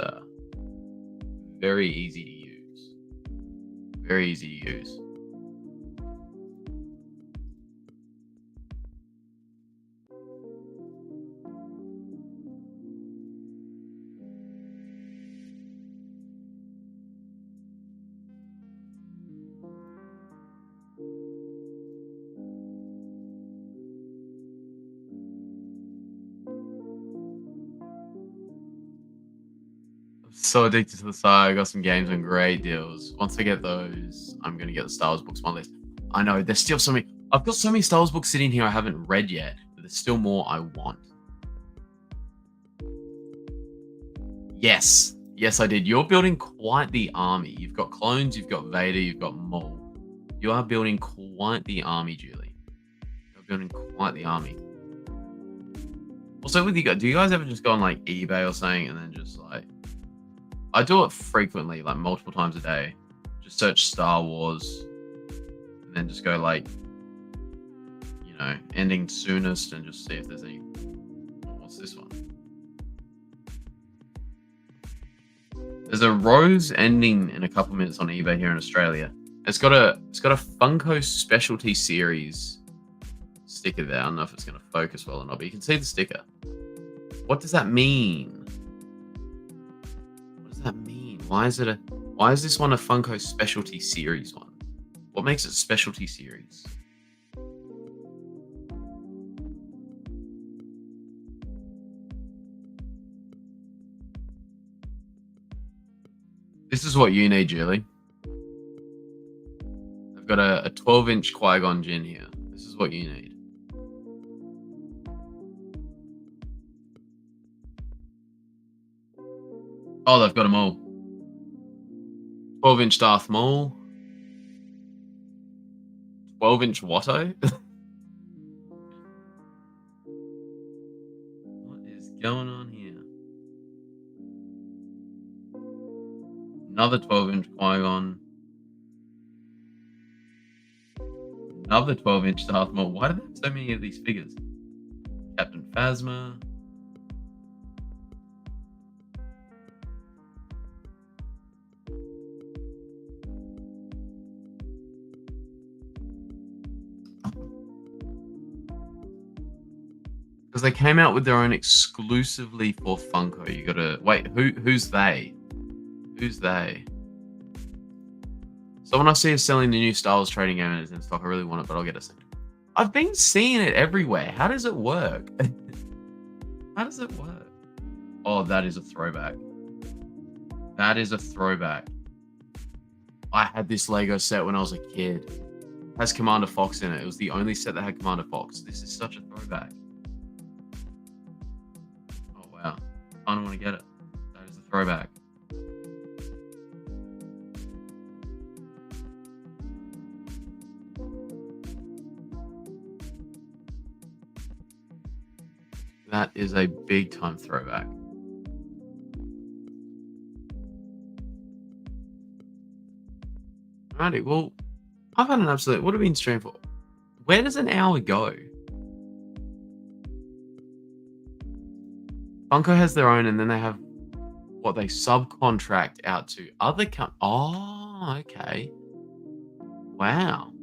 A: very easy to use. Very easy to use. So addicted to the site. I got some games and great deals. Once I get those, I'm gonna get the Star Wars books on my list. I know there's still so many. I've got so many Star Wars books sitting here I haven't read yet, but there's still more I want. Yes, I did. You're building quite the army. You've got clones, you've got Vader, you've got Maul. You are building quite the army, Julie. You're building quite the army. Also, with you guys, do you guys ever just go on like eBay or something and then just like? I do it frequently, like multiple times a day. Just search Star Wars, and then just go like, you know, ending soonest, and just see if there's any. What's this one? There's a Rose ending in a couple minutes on eBay here in Australia. It's got a Funko Specialty Series sticker there. I don't know if it's going to focus well or not, but you can see the sticker. What does that mean? That mean? Why is this one a Funko Specialty Series one? What makes it Specialty Series? This is what you need, Julie. I've got a 12-inch Qui-Gon Jinn here. This is what you need. Oh, they've got them all. 12-inch Darth Maul. 12-inch Watto. What is going on here? Another 12-inch Qui-Gon. Another 12-inch Darth Maul. Why do they have so many of these figures? Captain Phasma. Because they came out with their own exclusively for Funko. You gotta wait. Who's they? Who's they? Someone I see is selling the new Star Wars trading game and it's in stock. I really want it, but I'll get a second. I've been seeing it everywhere. How does it work? How does it work? Oh, that is a throwback. That is a throwback. I had this Lego set when I was a kid. It has Commander Fox in it. It was the only set that had Commander Fox. This is such a throwback. Oh, wow. I don't want to get it. That is a throwback. That is a big time throwback. Alrighty, well, I've had an absolute. What have we been streaming for? Where does an hour go? Funko has their own, and then they have what they subcontract out to other Oh, okay. Wow.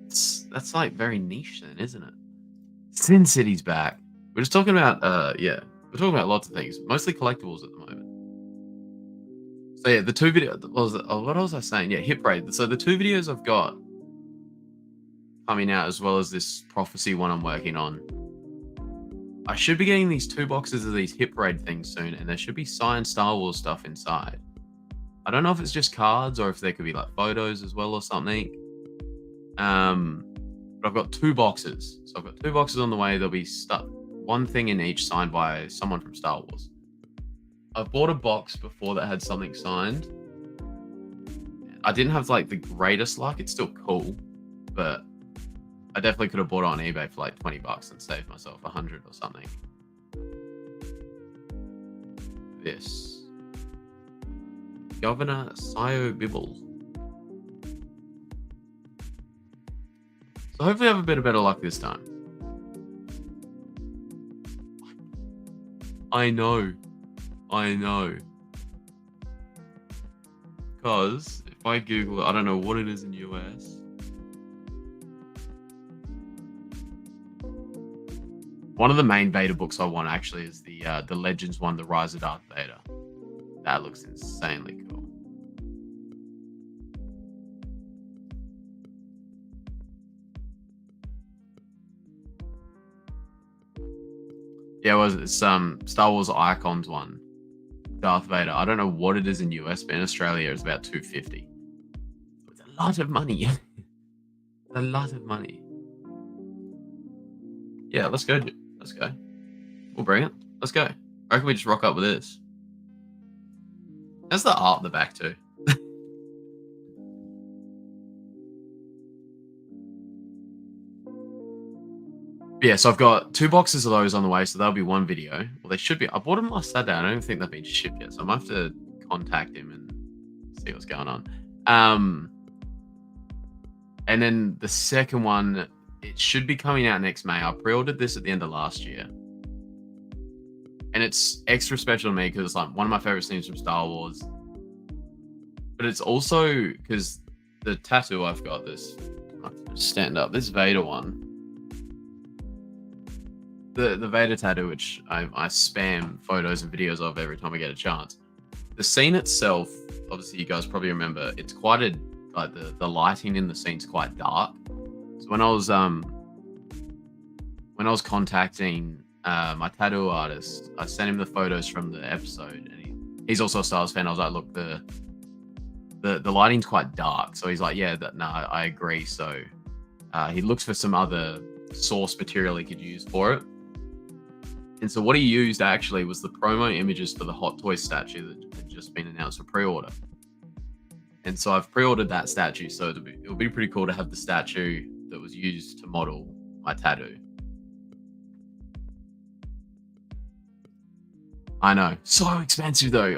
A: That's like very niche then, isn't it? Sin City's back. We're just talking about, yeah, we're talking about lots of things, mostly collectibles at the moment. So yeah, the two videos. What was I saying? Yeah, Hit Raid. So the two videos I've got coming out, as well as this Prophecy one I'm working on. I should be getting these 2 boxes of these Hit Raid things soon, and there should be signed Star Wars stuff inside. I don't know if it's just cards or if there could be like photos as well or something. But I've got 2 boxes. So I've got 2 boxes on the way. They'll be stuff one thing in each signed by someone from Star Wars. I've bought a box before that had something signed. I didn't have like the greatest luck. It's still cool, but I definitely could have bought it on eBay for like $20 and saved myself 100 or something. This Governor Sio Bibble. So hopefully I have a bit of better luck this time. I know. Because if I Google it, I don't know what it is in US. One of the main Vader books I want actually is the Legends one, The Rise of Darth Vader. That looks insanely cool. Yeah, it's Star Wars Icons one, Darth Vader. I don't know what it is in US, but in Australia it's about $250. It's a lot of money. A lot of money. Yeah, let's go, dude. Let's go. We'll bring it. Let's go. I reckon we just rock up with this. There's the art in the back too. Yeah, so I've got 2 boxes of those on the way, so that'll be one video. Well, they should be. I bought them last Saturday. I don't think they've been shipped yet, so I might have to contact him and see what's going on. And then the second one, it should be coming out next May. I pre-ordered this at the end of last year. And it's extra special to me because it's like one of my favorite scenes from Star Wars. But it's also because the tattoo I've got, this, stand up, this Vader one. The Vader tattoo, which I spam photos and videos of every time I get a chance. The scene itself, obviously you guys probably remember, it's quite a, like the lighting in the scene's quite dark. So when I was contacting my tattoo artist, I sent him the photos from the episode, and he's also a Star Wars fan. I was like, look, the lighting's quite dark. So he's like, yeah, I agree. So he looks for some other source material he could use for it. And so what he used actually was the promo images for the Hot Toys statue that had just been announced for pre-order. And so I've pre-ordered that statue. So it'll be pretty cool to have the statue that was used to model my tattoo. I know. So expensive though.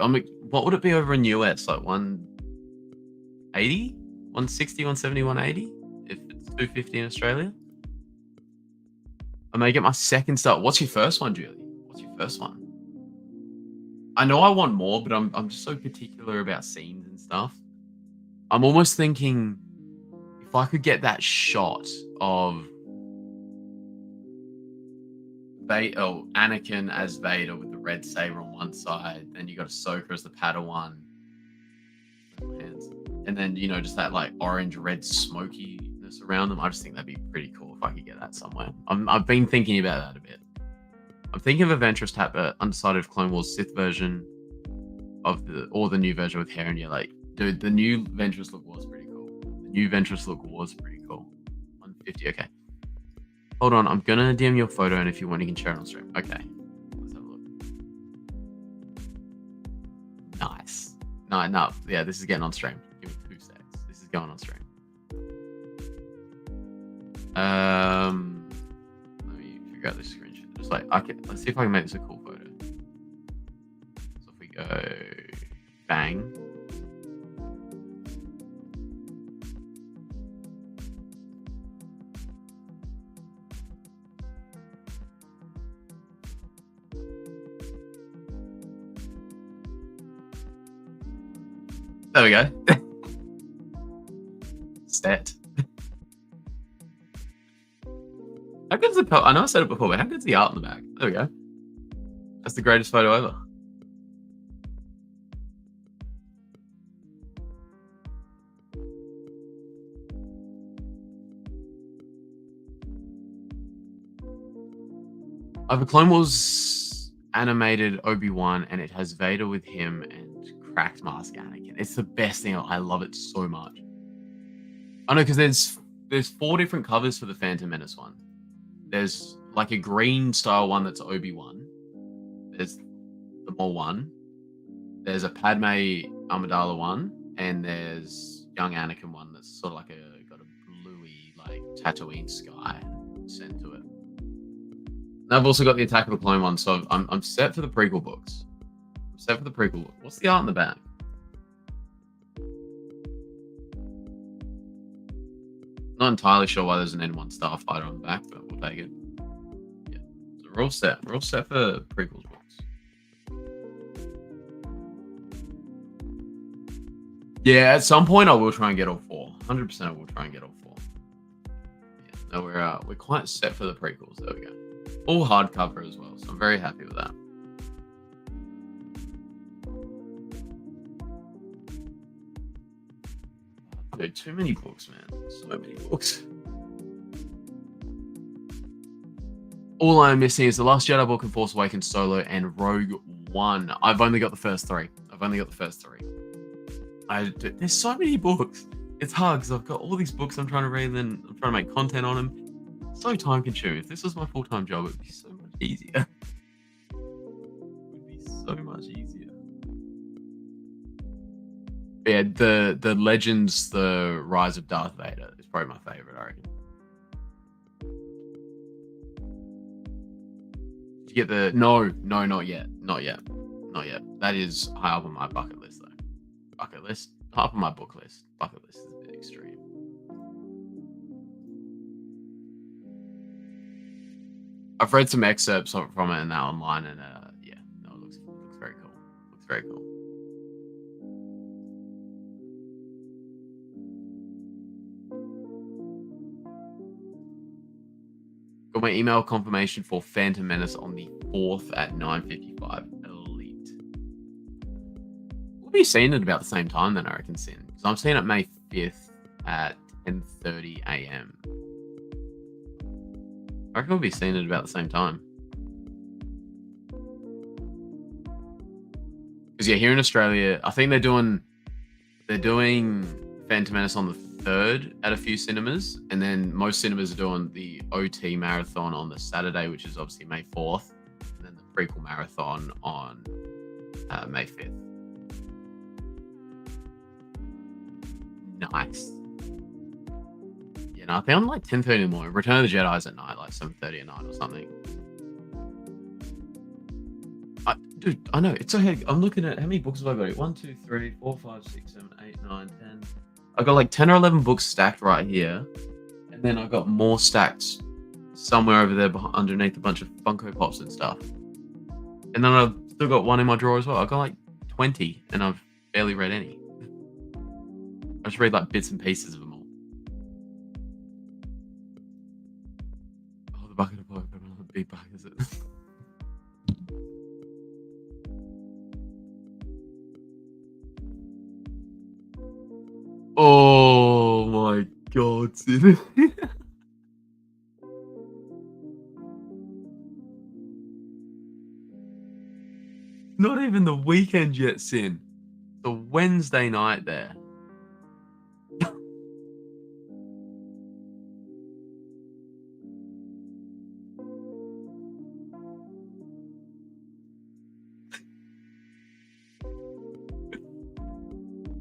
A: What would it be over in US? Like 180? 160, 170, 180? If it's 250 in Australia? I may get my second start. What's your first one, Julie? What's your first one? I know I want more, but I'm just so particular about scenes and stuff. I'm almost thinking if I could get that shot of Anakin as Vader with the red saber on one side, then you got Ahsoka as the Padawan, and then just that like orange red smokiness around them. I just think that'd be pretty cool if I could get that somewhere. I've been thinking about that a bit. I'm thinking of a Ventress Tap, undecided Clone Wars Sith version or the new version with hair and you're like, dude, the new Ventress look was pretty cool. 150, okay. Hold on, I'm gonna DM your photo, and if you want, you can share it on stream. Okay, let's have a look. Nice. No, yeah, this is getting on stream. Give me 2 seconds. This is going on stream. Let me figure out this screenshot. Just like, let's see if I can make this a cool photo. So if we go bang. There we go. Stat. How good's the I know I said it before, but how good's the art in the back? There we go. That's the greatest photo ever. I have a Clone Wars animated Obi-Wan, and it has Vader with him and cracked mask Anakin. It's the best thing. I love it so much. I know, because there's 4 different covers for the Phantom Menace one. There's like a green style one that's Obi-Wan. There's the Maul one. There's a Padme Amidala one, and there's young Anakin one that's sort of like got a bluey like Tatooine sky sent to it. And I've also got the Attack of the Clone one, so I'm set for the prequel books. I'm set for the prequel book. What's the art in the back? Not entirely sure why there's an N1 Starfighter on the back, but we'll take it. Yeah, so we're all set. We're all set for prequels books. Yeah, at some point I will try and get all 4. 100% I will try and get all 4. Yeah, no, we're quite set for the prequels. There we go. All hardcover as well, so I'm very happy with that. Dude, too many books, man. So many books. All I'm missing is The Last Jedi book and Force Awakens Solo and Rogue One. I've only got the first 3. There's so many books. It's hard because I've got all these books I'm trying to read and I'm trying to make content on them. It's so time consuming. If this was my full-time job, it would be so much easier. It would be so much easier. Yeah, the Legends, the Rise of Darth Vader is probably my favorite, I reckon. Did you get the no, not yet. That is high up on my bucket list though. High up on my book list. Bucket list is a bit extreme. I've read some excerpts from it and that online, and yeah, no, it looks very cool. Looks very cool. Got my email confirmation for Phantom Menace on the 4th at 9:55. Elite. We'll be seeing it about the same time then, I reckon, Sin. Because I'm seeing it May 5th at 10:30 a.m. I reckon we'll be seeing it about the same time. Because yeah, here in Australia, I think they're doing Phantom Menace on the 3rd at a few cinemas, and then most cinemas are doing the OT marathon on the Saturday, which is obviously May 4th, and then the prequel marathon on May 5th. Nice. Yeah, no, I think I'm like 10:30 in the morning. Return of the Jedi's at night, like 7:30 at night or something. Dude, I know, it's okay. I'm looking at how many books have I got? 1, 2, 3, 4, 5, 6, 7, 8, 9, 10. I got like 10 or 11 books stacked right here, and then I got more stacked somewhere over there underneath a bunch of Funko Pops and stuff. And then I've still got one in my drawer as well. I got like 20, and I've barely read any. I just read like bits and pieces of them all. Oh, the bucket of Pokemon, another big bucket, is it? Oh my god, Sid. Not even the weekend yet, Sin. The Wednesday night there.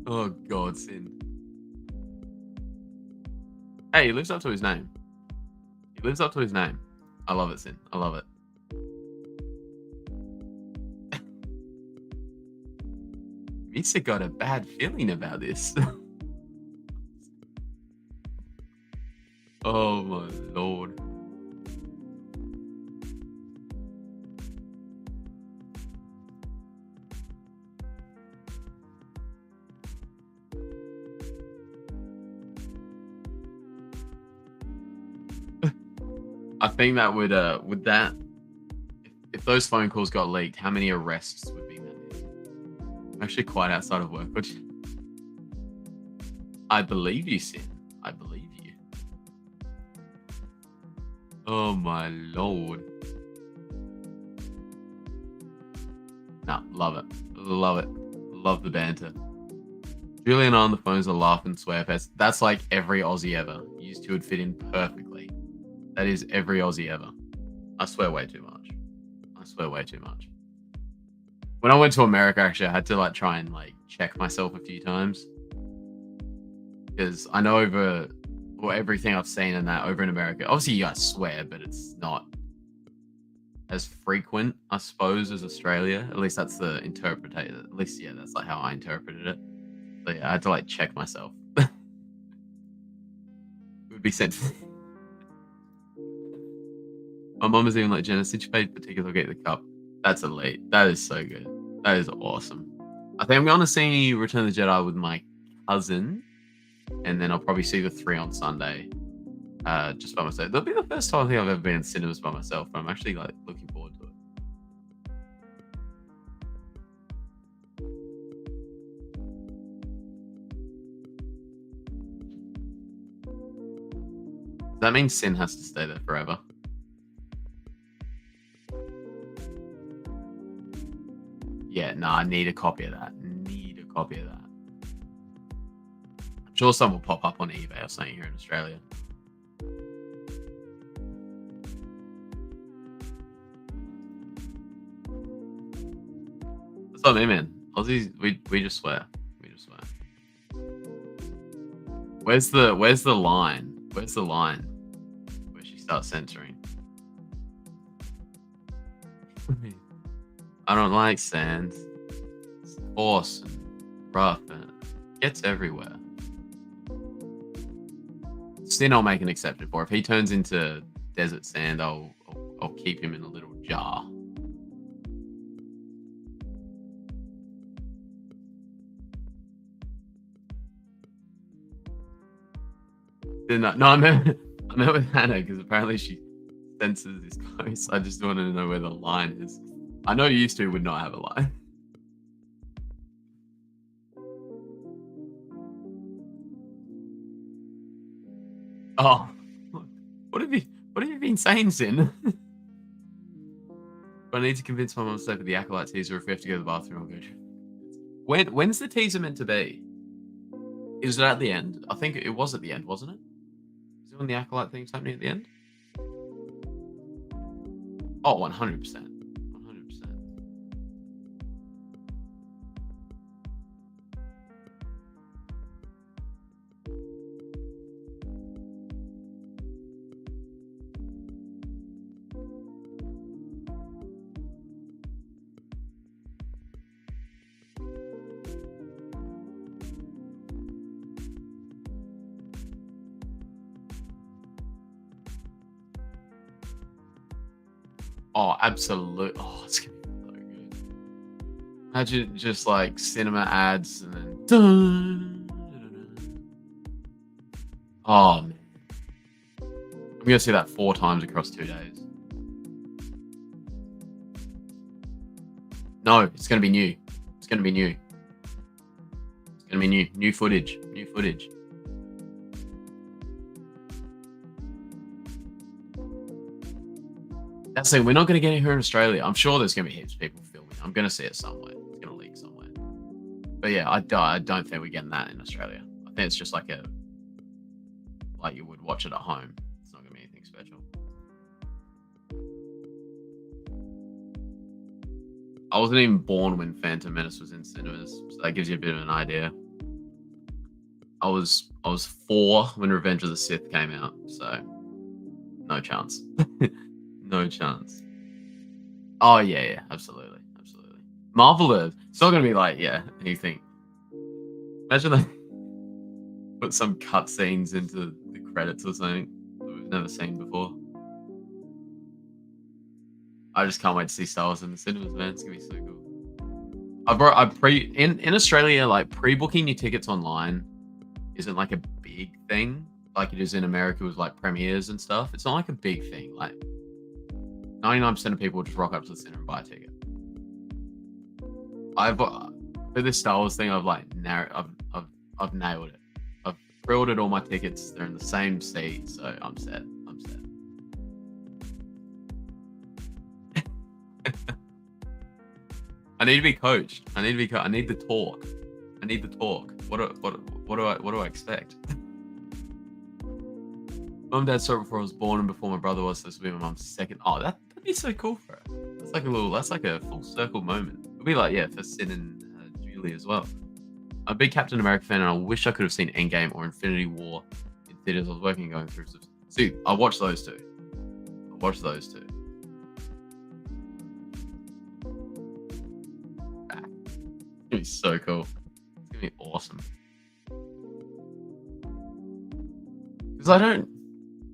A: Oh god, Sin. Hey, he lives up to his name. I love it, Sin. I love it. Misa got a bad feeling about this. Oh my lord. I think that would that if those phone calls got leaked, how many arrests would be made? I'm actually quite outside of work, but I believe you, Sin. I believe you. Oh my lord. Nah, love it. Love it. Love the banter. Julie and I on the phones are laughing swear fest. That's like every Aussie ever. You two would fit in perfectly. That is every Aussie ever. I swear way too much. I swear way too much. When I went to America, actually, I had to like try and like check myself a few times because I know everything I've seen in that over in America. Obviously, you guys swear, but it's not as frequent, I suppose, as Australia. At least that's the interpretation. At least, yeah, that's like how I interpreted it. So yeah, I had to like check myself. It would be sent. My mum was even like, Jenna, since you paid for tickets, I'll get the cup. That's elite. That is so good. That is awesome. I think I'm going to see Return of the Jedi with my cousin, and then I'll probably see the 3 on Sunday, just by myself. That'll be the first time I think I've ever been in cinemas by myself, but I'm actually like looking forward to it. Does that mean Sin has to stay there forever? Yeah, no, I need a copy of that. Need a copy of that. I'm sure some will pop up on eBay or something here in Australia. That's what I mean, man. Aussies, we just swear. We just swear. Where's the line? Where's the line where she starts censoring? I don't like sand. It's coarse and rough and it gets everywhere. Sin, I'll make an exception for. If he turns into desert sand, I'll keep him in a little jar. No, I met with Hannah because apparently she senses this close. I just wanted to know where the line is. I know you two would not have a line. Oh, what have you been saying, Sin? But I need to convince my mum to stay for the Acolyte teaser. If we have to go to the bathroom, I'll go. When's the teaser meant to be? Is it at the end? I think it was at the end, wasn't it? Is it when the Acolyte thing's happening at the end? Oh, 100%. 100%. Oh, absolutely. Oh, it's gonna be so good. Imagine just like cinema ads and then. Dun, dun, dun, dun. Oh man, I'm gonna see that 4 times across 2 days. No, it's gonna be new. It's gonna be new. It's gonna be new. New footage. New footage. That's the thing. We're not going to get it here in Australia. I'm sure there's going to be heaps of people filming. I'm going to see it somewhere. It's going to leak somewhere. But yeah, I don't think we're getting that in Australia. I think it's just like you would watch it at home. It's not going to be anything special. I wasn't even born when Phantom Menace was in cinemas, so that gives you a bit of an idea. I was 4 when Revenge of the Sith came out, so no chance. No chance. Oh yeah, absolutely. Marvel Earth. It's not gonna be like, yeah, anything. Imagine they put some cutscenes into the credits or something that we've never seen before. I just can't wait to see Star Wars in the cinemas, man. It's gonna be so cool. In Australia, like pre-booking your tickets online isn't like a big thing like it is in America with like premieres and stuff. It's not like a big thing. Like 99% of people just rock up to the cinema and buy a ticket. For this Star Wars thing, I've nailed it. I've pre-ordered all my tickets. They're in the same seat, so I'm set. I need to be coached. I need the talk. What do I expect? Mum and Dad saw it before I was born and before my brother was. So this will be my mum's second. Oh, be so cool for her. That's like a full circle moment. It'll be like, yeah, for Sin and Julie as well. I'm a big Captain America fan, and I wish I could have seen Endgame or Infinity War in theaters. I was working and going through. See, I watched those two. Ah, it's gonna be so cool. It's gonna be awesome. Because I don't,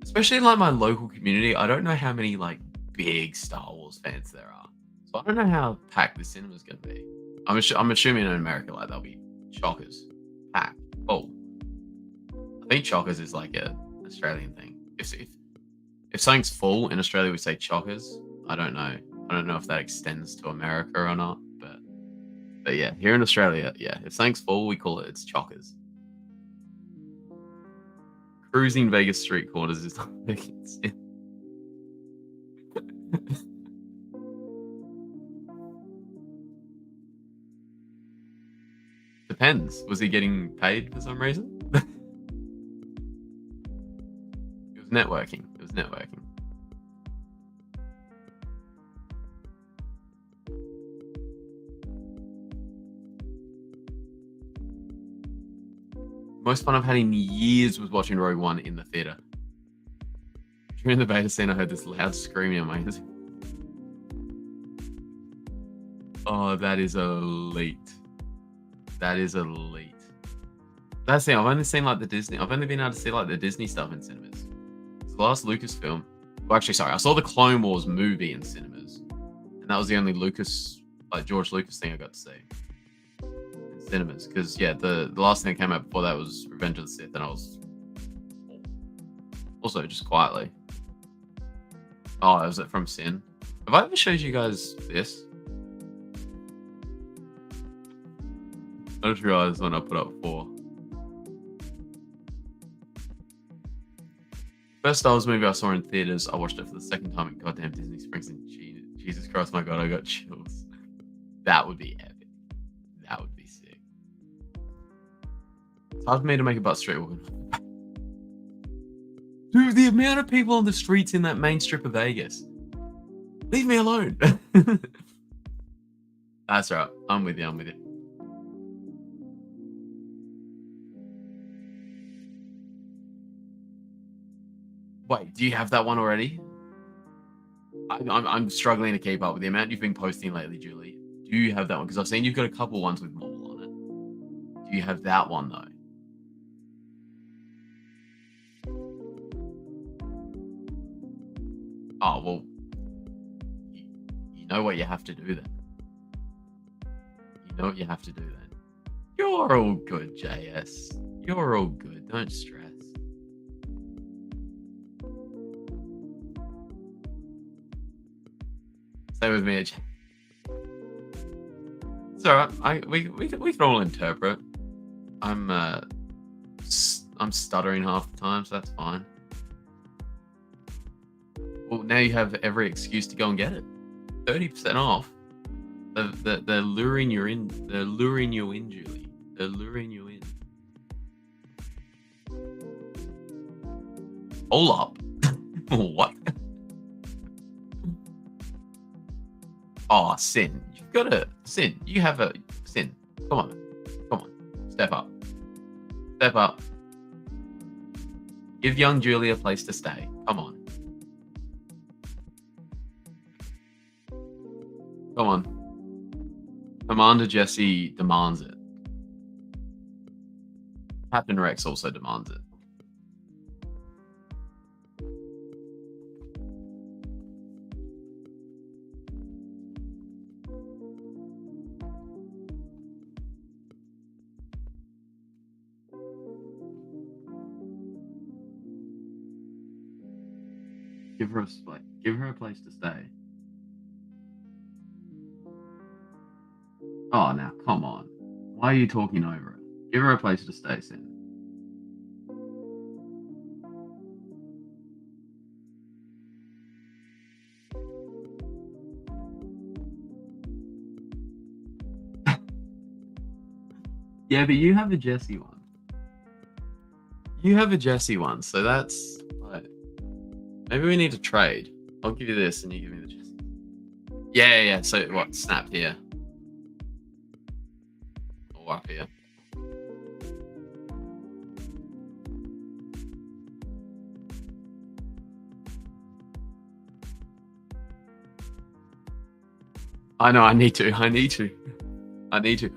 A: especially in like my local community, I don't know how many like big Star Wars fans there are. So I don't know how packed the cinema's gonna be. I'm assuming in America like they'll be chockers, packed, full. I think chockers is like a Australian thing. If something's full in Australia, we say chockers. I don't know. I don't know if that extends to America or not. But yeah, here in Australia, yeah, if something's full, we call it's chockers. Cruising Vegas street corners is not making sense. Depends. Was he getting paid for some reason? It was networking. Most fun I've had in years was watching Rogue One in the theater. During the beta scene, I heard this loud screaming in my ears. Oh, that is elite. That's the thing. I've only been able to see like the Disney stuff in cinemas. It's the last Lucasfilm. Well, actually, sorry, I saw the Clone Wars movie in cinemas, and that was the only George Lucas thing I got to see in cinemas. Because yeah, the last thing that came out before that was Revenge of the Sith, and I was also just quietly. Oh, was it from Sin? Have I ever showed you guys this? I just realized when I put up 4. First Star Wars movie I saw in theaters, I watched it for the second time at goddamn Disney Springs, and Jesus Christ, my God, I got chills. That would be epic. That would be sick. It's hard for me to make a butt straight walking. Dude, the amount of people on the streets in that main strip of Vegas. Leave me alone. That's right. I'm with you. Wait, do you have that one already? I'm struggling to keep up with the amount you've been posting lately, Julie. Do you have that one? Because I've seen you've got a couple ones with Maul on it. Do you have that one though? Oh well, you know what you have to do then. You're all good, JS. You're all good. Don't stress. Stay with me, it's alright. We can all interpret. I'm stuttering half the time, so that's fine. Well, now you have every excuse to go and get it. 30% off. They're luring you in. They're luring you in, Julie. They're luring you in. Hold up. What? Oh, Sin. You've got to... Sin, you have a... Sin. Come on. Step up. Give young Julie a place to stay. Come on. Commander Jesse demands it. Captain Rex also demands it. Give her a place to stay. Oh, now, come on. Why are you talking over it? Give her a place to stay, Sin. Yeah, but you have a Jesse one. So that's like... Maybe we need to trade. I'll give you this and you give me the Jesse. Yeah. So what? Snap here or up here? I know. I need to. I need to. I need to.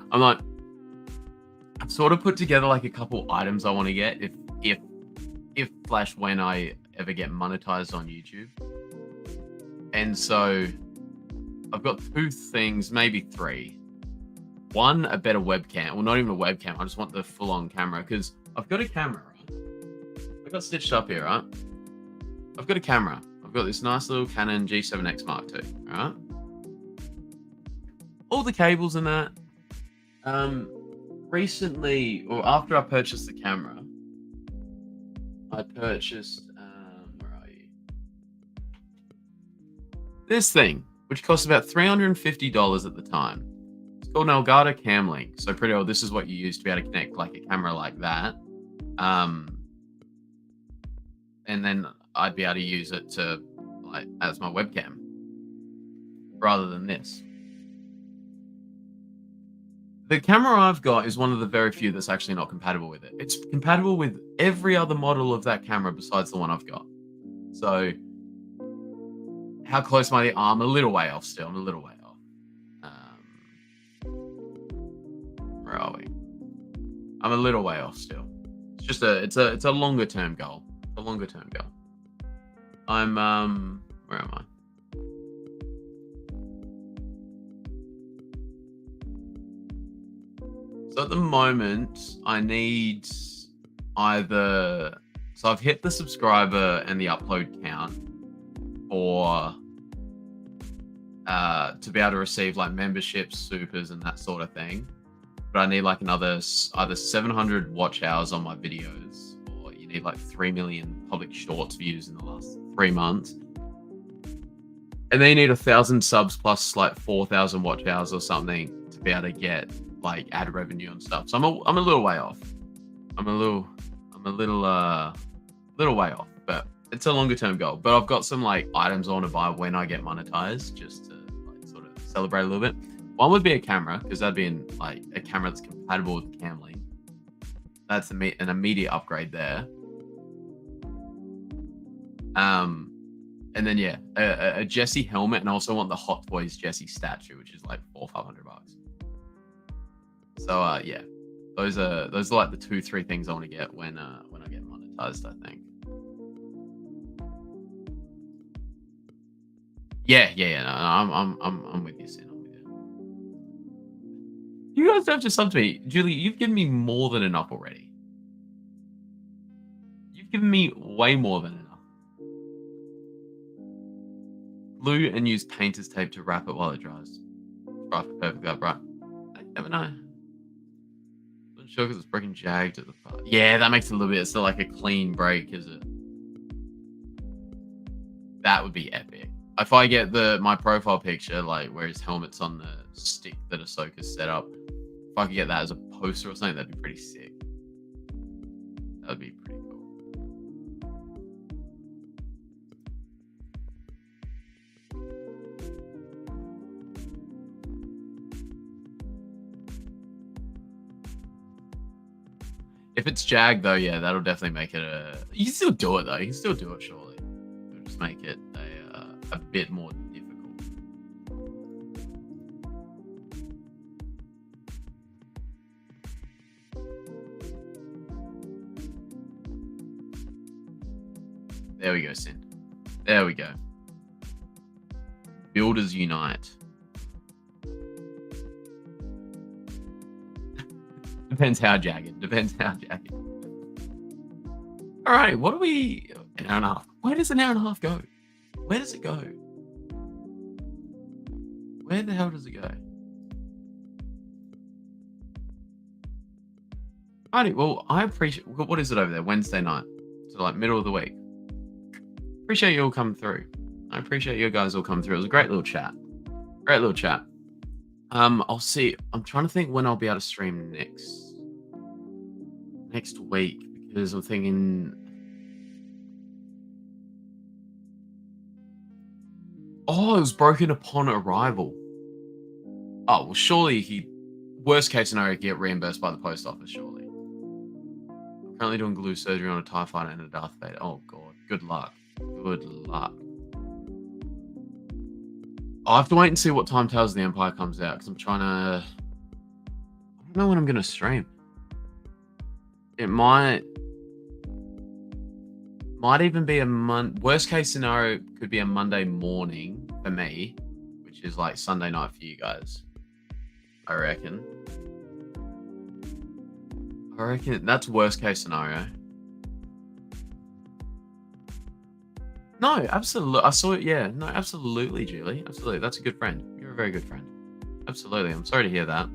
A: I've sort of put together like a couple items I want to get if if slash when I ever get monetized on YouTube. And so I've got two things, maybe three. One, a better webcam. Well, not even a webcam. I just want the full-on camera because I've got a camera. Right? I got stitched up here, right? I've got a camera. I've got this nice little Canon G7X Mark II, right? All the cables and that. Recently, or after I purchased the camera, I purchased where are you? This thing, which cost about $350 at the time. It's called an Elgato Cam Link. So pretty old. This is what you use to be able to connect like a camera like that. And then I'd be able to use it to like as my webcam rather than this. The camera I've got is one of the very few that's actually not compatible with it. It's compatible with every other model of that camera besides the one I've got. So, how close am I? I'm a little way off still. I'm a little way off. Where are we? I'm a little way off still. It's just it's a longer term goal. A longer term goal. I'm where am I? So at the moment, I need either. So I've hit the subscriber and the upload count for to be able to receive like memberships, supers, and that sort of thing. But I need like another either 700 watch hours on my videos, or you need like 3 million public shorts views in the last 3 months. And then you need 1,000 subs plus like 4,000 watch hours or something to be able to get like ad revenue and stuff. So I'm a little way off. I'm a little little way off, but it's a longer term goal. But I've got some like items I want to buy when I get monetized, just to like sort of celebrate a little bit. One would be a camera because that'd be like a camera that's compatible with Cam Link. That's an immediate upgrade there. And then yeah, a Jesse helmet, and I also want the Hot Toys Jesse statue, which is like $400-500. So yeah, those are like the 2-3 things I want to get when I get monetized, I think. Yeah. No, I'm with you, Sin. I'm with you. You guys don't have to sub to me, Julie. You've given me more than enough already. You've given me way more than enough. Glue and use painter's tape to wrap it while it dries. Right, perfectly upright. I never know. I'm sure because it's breaking jagged at the part. Yeah, that makes it a little bit. It's still like a clean break, is it? That would be epic. If I get my profile picture, like where his helmet's on the stick that Ahsoka's set up, if I could get that as a poster or something, that'd be pretty sick. That would be pretty cool. If it's Jag though, yeah, that'll definitely make it a. You can still do it though. You can still do it, surely. It'll just make it a bit more difficult. There we go, Sin. There we go. Builders unite. Depends how jagged. All right, what do we? An hour and a half. Where does an hour and a half go? Where does it go? Where the hell does it go? Alrighty, well, I appreciate. What is it over there? Wednesday night, so like middle of the week. Appreciate you all coming through. I appreciate you guys all coming through. It was a great little chat. Great little chat. I'll see. I'm trying to think when I'll be able to stream next week because I'm thinking Oh, it was broken upon arrival. Oh, well, surely he worst case scenario, get reimbursed by the post office, surely. I'm currently doing glue surgery on a TIE fighter and a Darth Vader. Oh god. Good luck. Good luck. I'll have to wait and see what time Tales of the Empire comes out because I'm trying to. I don't know when I'm going to stream. It might even be a worst case scenario could be a Monday morning for me, which is like Sunday night for you guys. I reckon. That's worst case scenario. No, absolutely. I saw it. Yeah, no, absolutely, Julie. Absolutely. That's a good friend. You're a very good friend. Absolutely. I'm sorry to hear that.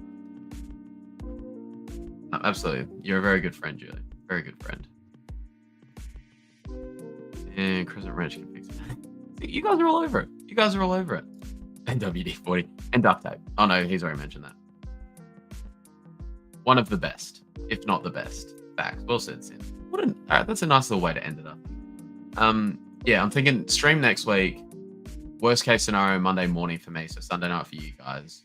A: No, absolutely. You're a very good friend, Julie. Very good friend. And Crescent Wrench can fix it. You guys are all over it. You guys are all over it. And WD-40 and duct tape. Oh no, he's already mentioned that. One of the best, if not the best. Facts. Well said, Sin. That's a nice little way to end it up. Yeah, I'm thinking stream next week. Worst case scenario, Monday morning for me, so Sunday night for you guys.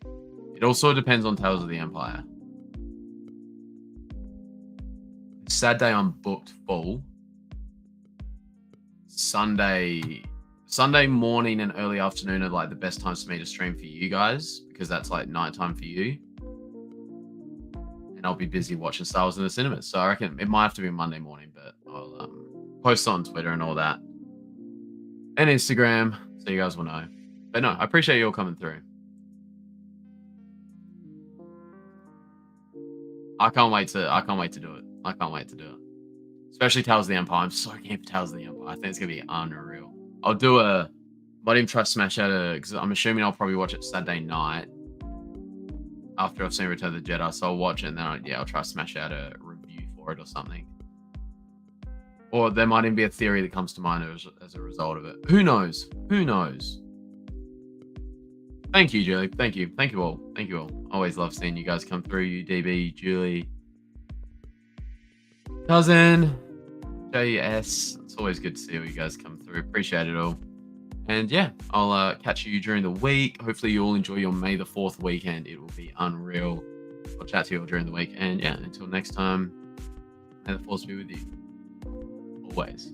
A: It also depends on Tales of the Empire. Saturday I'm booked full. Sunday morning and early afternoon are like the best times for me to stream for you guys because that's like nighttime for you. And I'll be busy watching Star Wars in the cinemas. So I reckon it might have to be Monday morning, but I'll post on Twitter and all that. And Instagram, so you guys will know. But no, I appreciate you all coming through. I can't wait to do it. I can't wait to do it. Especially Tales of the Empire. I'm so keen for Tales of the Empire. I think it's gonna be unreal. Might even try to smash out because I'm assuming I'll probably watch it Saturday night after I've seen Return of the Jedi. So I'll watch it and then I'll try to smash out a review for it or something. Or there might even be a theory that comes to mind as a result of it. Who knows? Who knows? Thank you, Julie. Thank you. Thank you all. Thank you all. Always love seeing you guys come through. You, DB, Julie, Cousin, JS. It's always good to see all you guys come through. Appreciate it all. And yeah, I'll catch you during the week. Hopefully you all enjoy your May the 4th weekend. It will be unreal. I'll chat to you all during the week. And yeah, until next time, may the force be with you. Always.